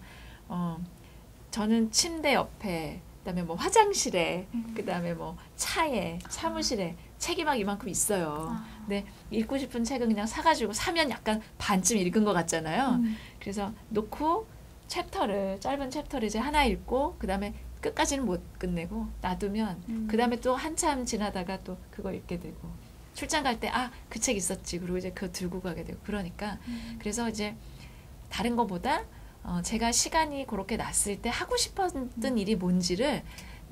저는 침대 옆에 그다음에 뭐 화장실에 그다음에 뭐 차에 사무실에 책이 막 이만큼 있어요. 근데 읽고 싶은 책은 그냥 사가지고 사면 약간 반쯤 읽은 것 같잖아요. 그래서 놓고 짧은 챕터를 이제 하나 읽고 그다음에 끝까지는 못 끝내고 놔두면 그다음에 또 한참 지나다가 또 그거 읽게 되고 출장 갈 때 그 책 있었지. 그리고 이제 그거 들고 가게 되고 그러니까 그래서 이제 다른 거보다 제가 시간이 그렇게 났을 때 하고 싶었던 일이 뭔지를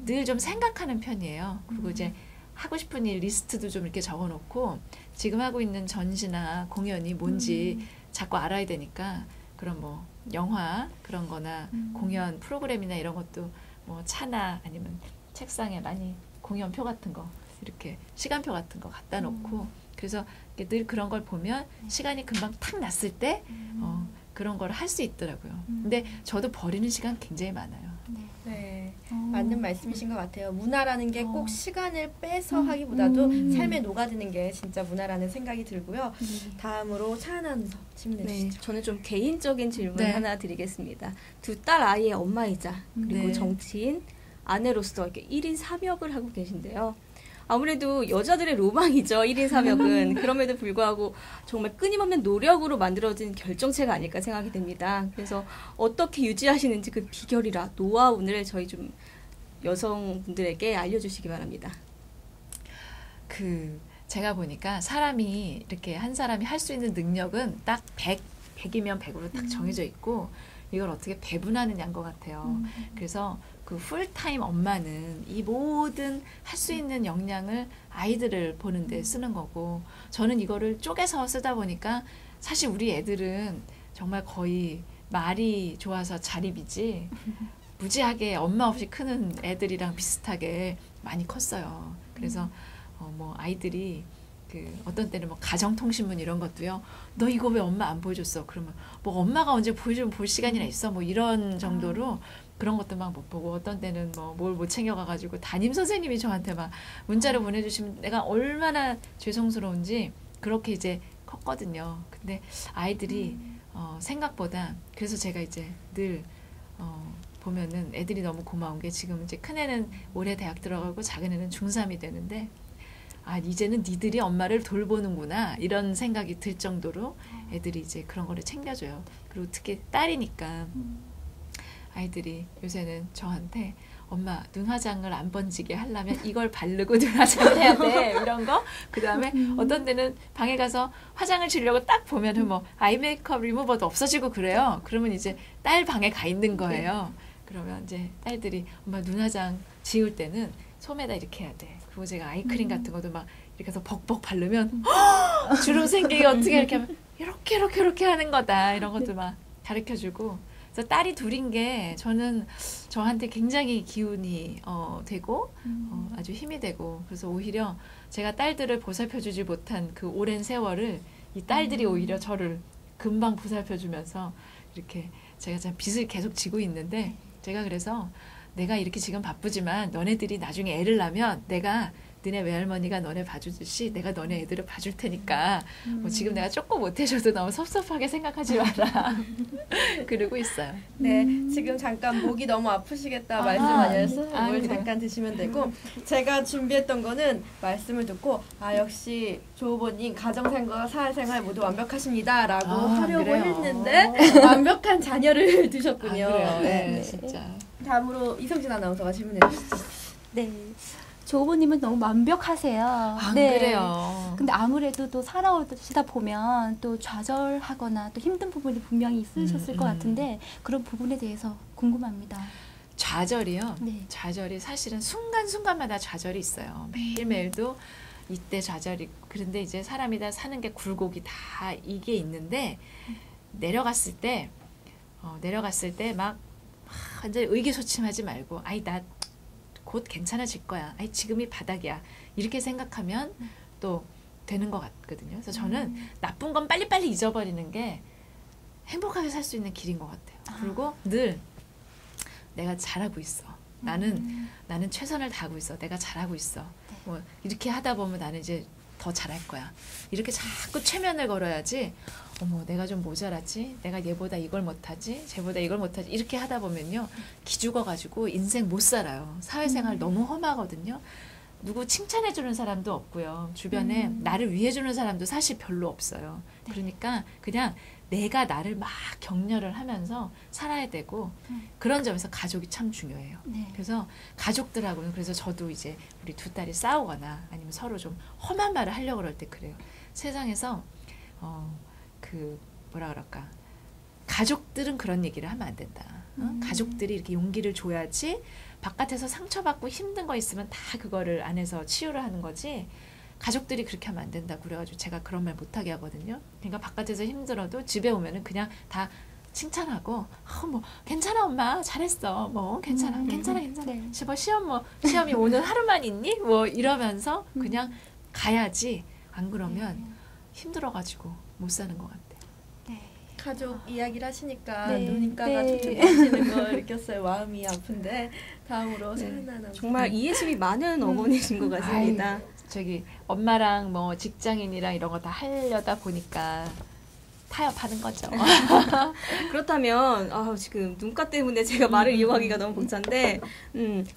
늘 좀 생각하는 편이에요. 그리고 이제 하고 싶은 일 리스트도 좀 이렇게 적어놓고 지금 하고 있는 전시나 공연이 뭔지 자꾸 알아야 되니까 그런 뭐 영화 그런 거나 공연 프로그램이나 이런 것도 뭐 차나 아니면 책상에 많이 공연표 같은 거 이렇게 시간표 같은 거 갖다 놓고 그래서 늘 그런 걸 보면 시간이 금방 탁 났을 때 그런 걸 할 수 있더라고요. 근데 저도 버리는 시간 굉장히 많아요. 네, 맞는 말씀이신 것 같아요. 문화라는 게 꼭 시간을 빼서 하기보다도 삶에 녹아드는 게 진짜 문화라는 생각이 들고요. 다음으로 차은아나운서 질문해 네, 주시죠. 저는 좀 개인적인 질문 네. 하나 드리겠습니다. 2딸 아이의 엄마이자 그리고 네. 정치인 아내로서 이렇게 1인 3역을 하고 계신데요. 아무래도 여자들의 로망이죠. 1인 3역은. 그럼에도 불구하고 정말 끊임없는 노력으로 만들어진 결정체가 아닐까 생각이 됩니다. 그래서 어떻게 유지하시는지 그 비결이라 노하우를 저희 좀 여성분들에게 알려주시기 바랍니다. 제가 보니까 사람이 이렇게 한 사람이 할 수 있는 능력은 딱 100이면 100으로 딱 정해져 있고 이걸 어떻게 배분하느냐인 것 같아요. 그래서 그 풀타임 엄마는 이 모든 할 수 있는 역량을 아이들을 보는 데 쓰는 거고 저는 이거를 쪼개서 쓰다 보니까 사실 우리 애들은 정말 거의 말이 좋아서 자립이지 무지하게 엄마 없이 크는 애들이랑 비슷하게 많이 컸어요. 그래서 뭐 아이들이 어떤 때는 뭐 가정통신문 이런 것도요. 너 이거 왜 엄마 안 보여줬어? 그러면 뭐 엄마가 언제 보여주면 볼 시간이나 있어? 뭐 이런 정도로 그런 것도 막 못 보고 어떤 때는 뭐 뭘 못 챙겨가가지고 담임 선생님이 저한테 막 문자를 보내주시면 내가 얼마나 죄송스러운지 그렇게 이제 컸거든요. 근데 아이들이 생각보다 그래서 제가 이제 늘 보면은 애들이 너무 고마운 게 지금 이제 큰애는 올해 대학 들어가고 작은애는 중3이 되는데 이제는 니들이 엄마를 돌보는구나 이런 생각이 들 정도로 애들이 이제 그런 거를 챙겨줘요. 그리고 특히 딸이니까 아이들이 요새는 저한테 엄마 눈화장을 안 번지게 하려면 이걸 바르고 눈화장을 해야 돼 이런 거. 그 다음에 어떤 때는 방에 가서 화장을 지려고 딱 보면은 뭐 아이 메이크업 리무버도 없어지고 그래요. 그러면 이제 딸 방에 가 있는 거예요. 그러면 이제 딸들이 엄마 눈화장 지울 때는 솜에다 이렇게 해야 돼. 그리고 제가 아이크림 같은 것도 막 이렇게 해서 벅벅 바르면 주름 생기게 어떻게 이렇게 하면 이렇게 하는 거다. 이런 것도 막 가르쳐주고. 그래서 딸이 둘인 게 저한테 굉장히 기운이 되고 아주 힘이 되고 그래서 오히려 제가 딸들을 보살펴주지 못한 그 오랜 세월을 이 딸들이 오히려 저를 금방 보살펴주면서 이렇게 제가 참 빚을 계속 지고 있는데 제가 그래서 내가 이렇게 지금 바쁘지만 너네들이 나중에 애를 낳으면 내가 너네 외할머니가 너네 봐주듯이 내가 너네 애들을 봐줄 테니까 뭐 지금 내가 조금 못해줘도 너무 섭섭하게 생각하지 마라. 그러고 있어요. 네, 지금 잠깐 목이 너무 아프시겠다 아, 말씀하셔서 물 그래요? 잠깐 드시면 되고 제가 준비했던 거는 말씀을 듣고 역시 조 후보님 가정생활과 사회생활 모두 완벽하십니다라고 하려고 그래요? 했는데 완벽한 자녀를 두셨군요. 그래요. 네. 네, 진짜. 다음으로 이성진 아나운서가 질문해 주시죠. 네. 조 후보님은 너무 완벽하세요. 안 네. 그래요. 근데 아무래도 또 살아오시다 보면 또 좌절하거나 또 힘든 부분이 분명히 있으셨을 것 같은데 그런 부분에 대해서 궁금합니다. 좌절이요. 네. 좌절이 사실은 순간순간마다 좌절이 있어요. 매일매일도 이때 좌절이. 그런데 이제 사람이 다 사는 게 굴곡이 다 이게 있는데 내려갔을 때 막 완전 의기소침하지 말고 아이 나 곧 괜찮아질 거야. 아이 지금이 바닥이야. 이렇게 생각하면 또 되는 것 같거든요. 그래서 저는 나쁜 건 빨리빨리 잊어버리는 게 행복하게 살 수 있는 길인 것 같아요. 그리고 늘 내가 잘하고 있어. 나는 최선을 다하고 있어. 내가 잘하고 있어. 뭐 이렇게 하다 보면 나는 이제 더 잘할 거야. 이렇게 자꾸 최면을 걸어야지. 어머, 내가 좀 모자라지? 내가 얘보다 이걸 못하지? 쟤보다 이걸 못하지? 이렇게 하다 보면요. 기죽어가지고 인생 못 살아요. 사회생활 너무 험하거든요. 누구 칭찬해주는 사람도 없고요. 주변에 나를 위해주는 사람도 사실 별로 없어요. 그러니까 그냥 내가 나를 막 격려를 하면서 살아야 되고 그런 점에서 가족이 참 중요해요. 네. 그래서 가족들하고는 그래서 저도 이제 우리 두 딸이 싸우거나 아니면 서로 좀 험한 말을 하려고 그럴 때 그래요. 세상에서 뭐라 그럴까, 가족들은 그런 얘기를 하면 안 된다. 가족들이 이렇게 용기를 줘야지. 바깥에서 상처받고 힘든 거 있으면 다 그거를 안에서 치유를 하는 거지. 가족들이 그렇게 하면 안 된다고 그래가지고 제가 그런 말 못하게 하거든요. 그러니까 바깥에서 힘들어도 집에 오면은 그냥 다 칭찬하고 뭐 괜찮아 엄마 잘했어 뭐 괜찮아. 네. 시험이 오늘 하루만 있니? 뭐 이러면서 그냥 가야지. 안 그러면 힘들어가지고 못 사는 것 같아요. 네. 가족 이야기를 하시니까 네. 눈가가 네. 촉촉해지는 걸 느꼈어요. 마음이 아픈데 다음으로 세훈아 아나운서. 정말 이해심이 많은 어머니신 것 같습니다. 저기 엄마랑 뭐 직장인이랑 이런 거 다 하려다 보니까 타협하는 거죠. 그렇다면 지금 눈가 때문에 제가 말을 이용하기가 너무 벅찬데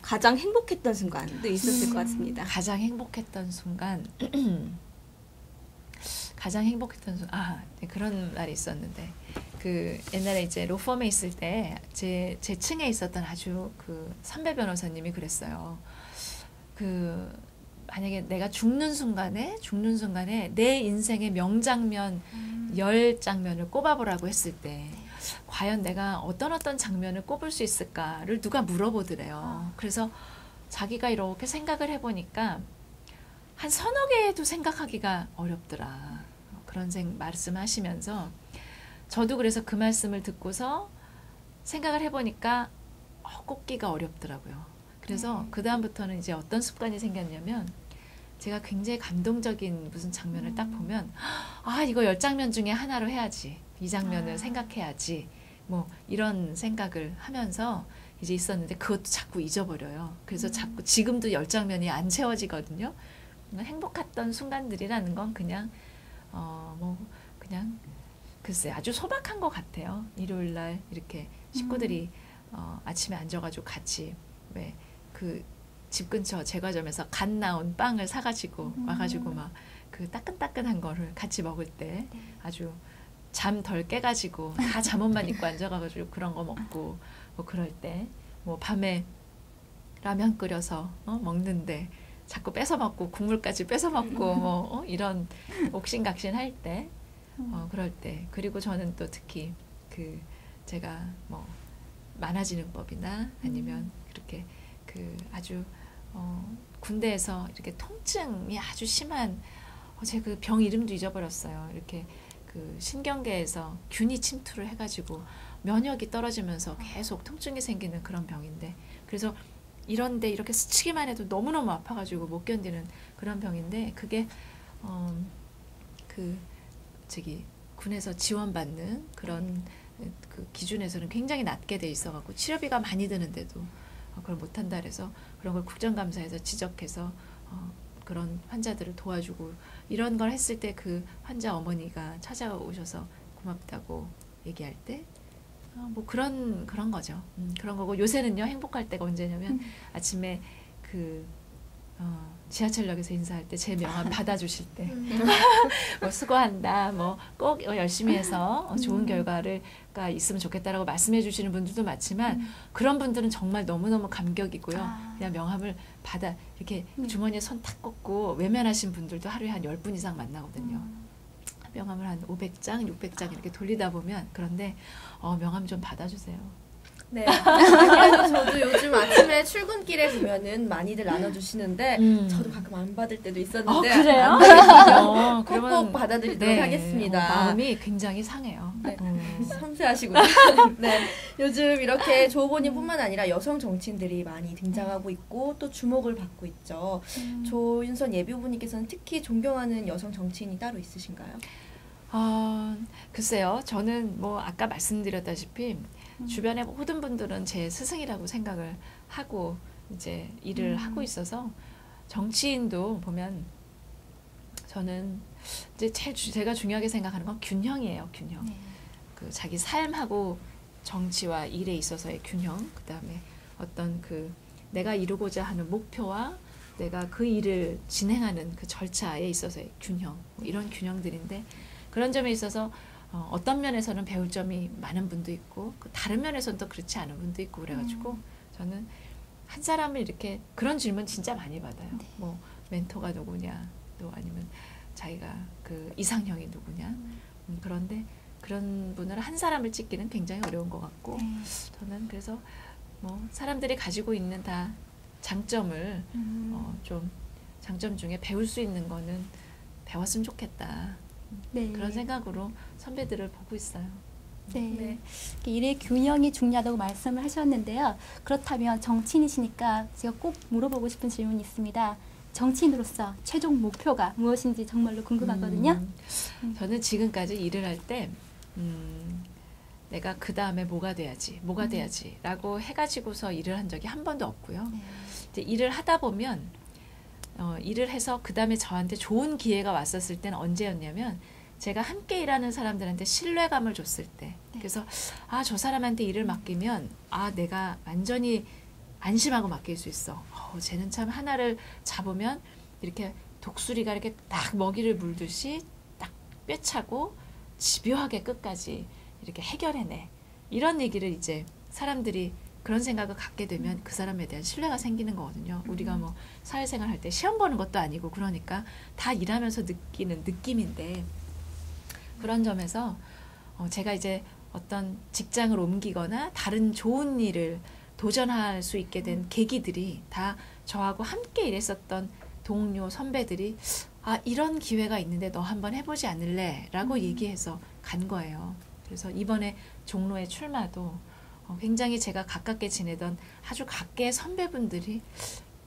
가장 행복했던 순간도 있었을 것 같습니다. 가장 행복했던 순간 네, 그런 날이 있었는데 그 옛날에 이제 로펌에 있을 때 제 층에 있었던 아주 그 선배 변호사님이 그랬어요. 만약에 내가 죽는 순간에 내 인생의 명장면 10장면을 꼽아보라고 했을 때 과연 내가 어떤 장면을 꼽을 수 있을까를 누가 물어보더래요. 그래서 자기가 이렇게 생각을 해보니까 한 서너 개도 생각하기가 어렵더라. 그런 말씀하시면서 저도 그래서 그 말씀을 듣고서 생각을 해보니까 꼽기가 어렵더라고요. 그래서 그 다음부터는 이제 어떤 습관이 생겼냐면 제가 굉장히 감동적인 무슨 장면을 딱 보면 이거 10장면 중에 하나로 해야지. 이 장면을 생각해야지. 뭐 이런 생각을 하면서 이제 있었는데 그것도 자꾸 잊어버려요. 그래서 자꾸 지금도 10장면이 안 채워지거든요. 행복했던 순간들이라는 건 그냥 그냥 글쎄 아주 소박한 것 같아요. 일요일 날 이렇게 식구들이 아침에 앉아가지고 같이 왜 그 집 근처 제과점에서 갓 나온 빵을 사가지고 와가지고 막 그 따끈따끈한 거를 같이 먹을 때 아주 잠 덜 깨가지고 다 잠옷만 입고 앉아가지고 그런 거 먹고 뭐 그럴 때 뭐 밤에 라면 끓여서 먹는데 자꾸 뺏어 먹고 국물까지 뺏어 먹고 뭐 이런 옥신각신 할 때 그럴 때. 그리고 저는 또 특히 그 제가 뭐 만화진흥법이나 아니면 그렇게 그 아주 군대에서 이렇게 통증이 아주 심한 제 그 병 이름도 잊어버렸어요. 이렇게 그 신경계에서 균이 침투를 해가지고 면역이 떨어지면서 계속 통증이 생기는 그런 병인데 그래서 이런데 이렇게 스치기만 해도 너무너무 아파가지고 못 견디는 그런 병인데 그게 군에서 지원받는 그런 그 기준에서는 굉장히 낮게 돼 있어갖고 치료비가 많이 드는데도 그걸 못한다 그래서 그런 걸 국정감사에서 지적해서 그런 환자들을 도와주고 이런 걸 했을 때 그 환자 어머니가 찾아오셔서 고맙다고 얘기할 때 뭐 그런 거죠. 그런 거고 요새는요 행복할 때가 언제냐면 아침에 그 지하철역에서 인사할 때 제 명함 받아주실 때 뭐 수고한다 뭐 꼭 열심히 해서 좋은 결과가 있으면 좋겠다라고 말씀해 주시는 분들도 많지만 그런 분들은 정말 너무너무 감격이고요. 그냥 명함을 받아 이렇게 주머니에 손 탁 꽂고 외면하신 분들도 하루에 한 10분 이상 만나거든요. 명함을 한 500장, 600장 이렇게 돌리다 보면 그런데 명함 좀 받아주세요. 네. 아니요, 저도 요즘 아침에 출근길에 보면은 많이들 나눠주시는데 저도 가끔 안 받을 때도 있었는데 그래요? 꼭꼭 받아드리도록 하겠습니다. 마음이 굉장히 상해요. 네. 섬세하시군요. 네. 요즘 이렇게 조호보님뿐만 아니라 여성 정치인들이 많이 등장하고 있고 또 주목을 받고 있죠. 조윤선 예비후보님께서는 특히 존경하는 여성 정치인이 따로 있으신가요? 글쎄요. 저는 뭐 아까 말씀드렸다시피 주변의 모든 분들은 제 스승이라고 생각을 하고 이제 일을 하고 있어서 정치인도 보면 저는 이제 제가 중요하게 생각하는 건 균형이에요. 균형. 그 자기 삶하고 정치와 일에 있어서의 균형. 그다음에 어떤 그 내가 이루고자 하는 목표와 내가 그 일을 진행하는 그 절차에 있어서의 균형. 뭐 이런 균형들인데 그런 점에 있어서 어떤 면에서는 배울 점이 많은 분도 있고 다른 면에서는 또 그렇지 않은 분도 있고 그래가지고 저는 한 사람을 이렇게 그런 질문 진짜 많이 받아요. 네. 뭐 멘토가 누구냐 또 아니면 자기가 그 이상형이 누구냐 그런데 그런 분을 한 사람을 찍기는 굉장히 어려운 것 같고 저는 그래서 뭐 사람들이 가지고 있는 다 장점을 좀 장점 중에 배울 수 있는 거는 배웠으면 좋겠다. 네. 그런 생각으로 선배들을 보고 있어요. 네. 일의 균형이 중요하다고 말씀을 하셨는데요. 그렇다면 정치인이시니까 제가 꼭 물어보고 싶은 질문이 있습니다. 정치인으로서 최종 목표가 무엇인지 정말로 궁금하거든요. 저는 지금까지 일을 할 때 내가 그 다음에 뭐가 돼야지 라고 해가지고서 일을 한 적이 한 번도 없고요. 이제 일을 하다 보면 일을 해서 그 다음에 저한테 좋은 기회가 왔었을 때는 언제였냐면 제가 함께 일하는 사람들한테 신뢰감을 줬을 때 그래서 저 사람한테 일을 맡기면 내가 완전히 안심하고 맡길 수 있어. 쟤는 참 하나를 잡으면 이렇게 독수리가 이렇게 딱 먹이를 물듯이 딱 꿰차고 집요하게 끝까지 이렇게 해결해내. 이런 얘기를 이제 사람들이 그런 생각을 갖게 되면 그 사람에 대한 신뢰가 생기는 거거든요. 우리가 뭐 사회생활 할 때 시험 보는 것도 아니고 그러니까 다 일하면서 느끼는 느낌인데 그런 점에서 제가 이제 어떤 직장을 옮기거나 다른 좋은 일을 도전할 수 있게 된 계기들이 다 저하고 함께 일했었던 동료 선배들이 이런 기회가 있는데 너 한번 해보지 않을래? 라고 얘기해서 간 거예요. 그래서 이번에 종로에 출마도 굉장히 제가 가깝게 지내던 아주 가까의 선배분들이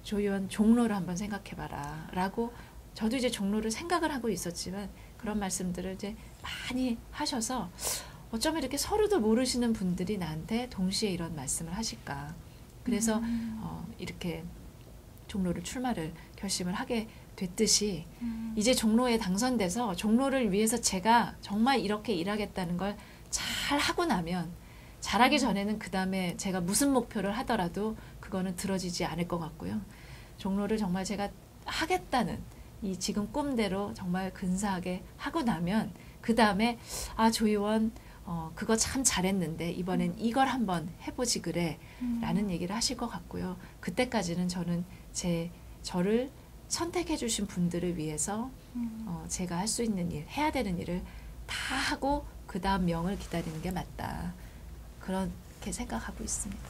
조 의원 종로를 한번 생각해봐라 라고 저도 이제 종로를 생각을 하고 있었지만 그런 말씀들을 이제 많이 하셔서 어쩌면 이렇게 서로도 모르시는 분들이 나한테 동시에 이런 말씀을 하실까. 그래서 이렇게 종로를 출마를 결심을 하게 됐듯이 이제 종로에 당선돼서 종로를 위해서 제가 정말 이렇게 일하겠다는 걸 잘 하고 나면 잘하기 전에는 그 다음에 제가 무슨 목표를 하더라도 그거는 들어지지 않을 것 같고요. 종로를 정말 제가 하겠다는 이 지금 꿈대로 정말 근사하게 하고 나면 그 다음에 조 의원 그거 참 잘했는데 이번엔 이걸 한번 해보지 그래 라는 얘기를 하실 것 같고요. 그때까지는 저는 저를 선택해 주신 분들을 위해서 제가 할 수 있는 일, 해야 되는 일을 다 하고 그 다음 명을 기다리는 게 맞다. 그렇게 생각하고 있습니다.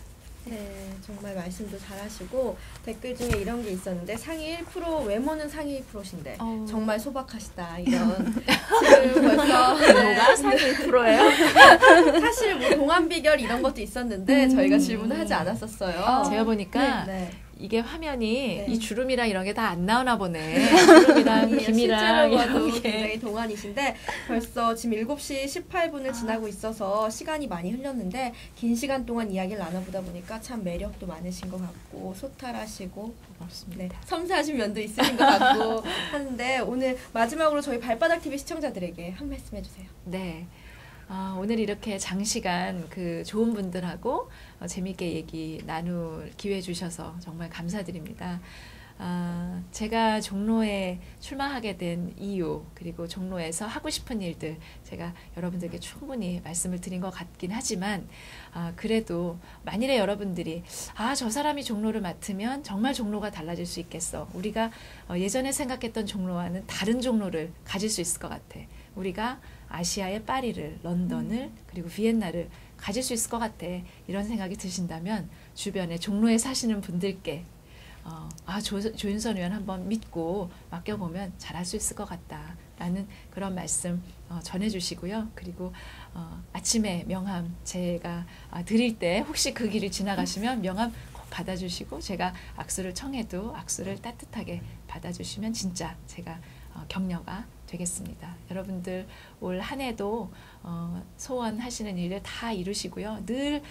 네, 정말 말씀도 잘하시고 댓글 중에 이런 게 있었는데 상위 1% 외모는 상위 1%신데 정말 소박하시다 이런 지금 벌써 뭐가 상위 1%예요? 사실 뭐 동안 비결 이런 것도 있었는데 저희가 질문을 하지 않았었어요. 제가 보니까 네. 이게 화면이 네. 이 주름이랑 이런 게 다 안 나오나 보네. 주름이랑 김이랑 실제로 봐도 이런 게. 굉장히 동안이신데 벌써 지금 7시 18분을 지나고 있어서 시간이 많이 흘렸는데 긴 시간 동안 이야기를 나눠보다 보니까 참 매력도 많으신 것 같고 소탈하시고 고맙습니다. 네, 섬세하신 면도 있으신 것 같고 하는데 오늘 마지막으로 저희 발바닥 TV 시청자들에게 한 말씀 해주세요. 네. 오늘 이렇게 장시간 그 좋은 분들하고 재미있게 얘기 나눌 기회 주셔서 정말 감사드립니다. 제가 종로에 출마하게 된 이유, 그리고 종로에서 하고 싶은 일들 제가 여러분들께 충분히 말씀을 드린 것 같긴 하지만 그래도 만일에 여러분들이 저 사람이 종로를 맡으면 정말 종로가 달라질 수 있겠어. 우리가 예전에 생각했던 종로와는 다른 종로를 가질 수 있을 것 같아. 우리가 아시아의 파리를, 런던을, 그리고 비엔나를 가질 수 있을 것 같아. 이런 생각이 드신다면 주변에 종로에 사시는 분들께 조윤선 의원 한번 믿고 맡겨보면 잘할 수 있을 것 같다라는 그런 말씀 전해주시고요. 그리고 아침에 명함 제가 드릴 때 혹시 그 길을 지나가시면 명함 꼭 받아주시고 제가 악수를 청해도 악수를 따뜻하게 받아주시면 진짜 제가 격려가 되겠습니다. 여러분들 올 한 해도 소원하시는 일을 다 이루시고요. 늘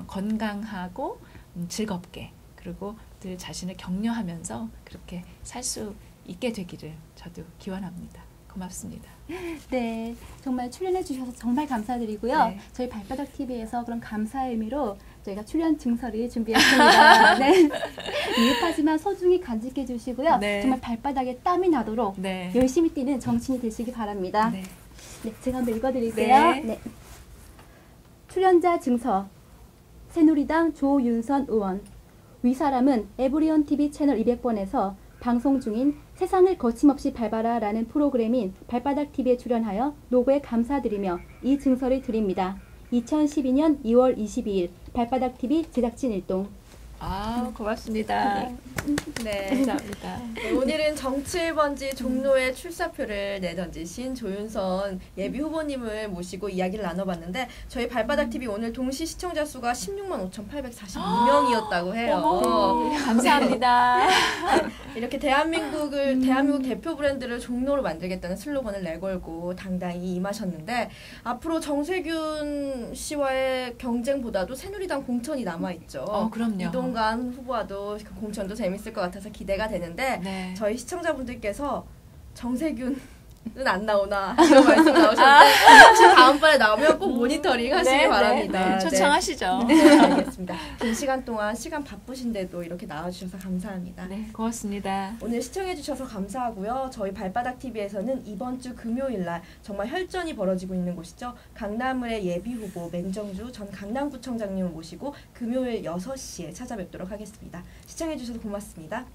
건강하고 즐겁게 그리고 늘 자신을 격려하면서 그렇게 살 수 있게 되기를 저도 기원합니다. 고맙습니다. 네, 정말 출연해 주셔서 정말 감사드리고요. 네. 저희 발바닥 TV에서 그런 감사의 의미로 저희가 출연 증서를 준비했습니다. 네. 미흡하지만 소중히 간직해 주시고요. 네. 정말 발바닥에 땀이 나도록 네. 열심히 뛰는 정치인이 되시기 바랍니다. 네. 네, 제가 한번 읽어드릴게요. 네. 네. 출연자 증서 새누리당 조윤선 의원 위 사람은 에브리온 TV 채널 200번에서 방송 중인 세상을 거침없이 밟아라 라는 프로그램인 발바닥 TV에 출연하여 노고에 감사드리며 이 증서를 드립니다. 2012년 2월 22일 발바닥 TV 제작진 일동. 고맙습니다. 네. 감사합니다. 네, 오늘은 정치 1번지 종로에 출사표를 내던지신 조윤선 예비 후보님을 모시고 이야기를 나눠봤는데 저희 발바닥 TV 오늘 동시 시청자 수가 16만 5,842명이었다고 해요. 어머, 감사합니다. 이렇게 대한민국 대표 브랜드를 종로로 만들겠다는 슬로건을 내걸고 당당히 임하셨는데 앞으로 정세균 씨와의 경쟁보다도 새누리당 공천이 남아있죠. 그럼요. 이동관 후보와도 그 공천도 재밌을 것 같아서 기대가 되는데 네. 저희 시청자분들께서 정세균은 안 나오나 이런 말씀 나오셨는데 혹시 다음번에 나오면 꼭 모니터링 하시기 네, 바랍니다. 네. 초청하시죠. 네, 알겠습니다. 긴 시간 동안 시간 바쁘신데도 이렇게 나와주셔서 감사합니다. 네, 고맙습니다. 오늘 시청해주셔서 감사하고요. 저희 발바닥TV에서는 이번 주 금요일 날 정말 혈전이 벌어지고 있는 곳이죠. 강남을의 예비후보 맹정주 전 강남구청장님을 모시고 금요일 6시에 찾아뵙도록 하겠습니다. 시청해주셔서 고맙습니다.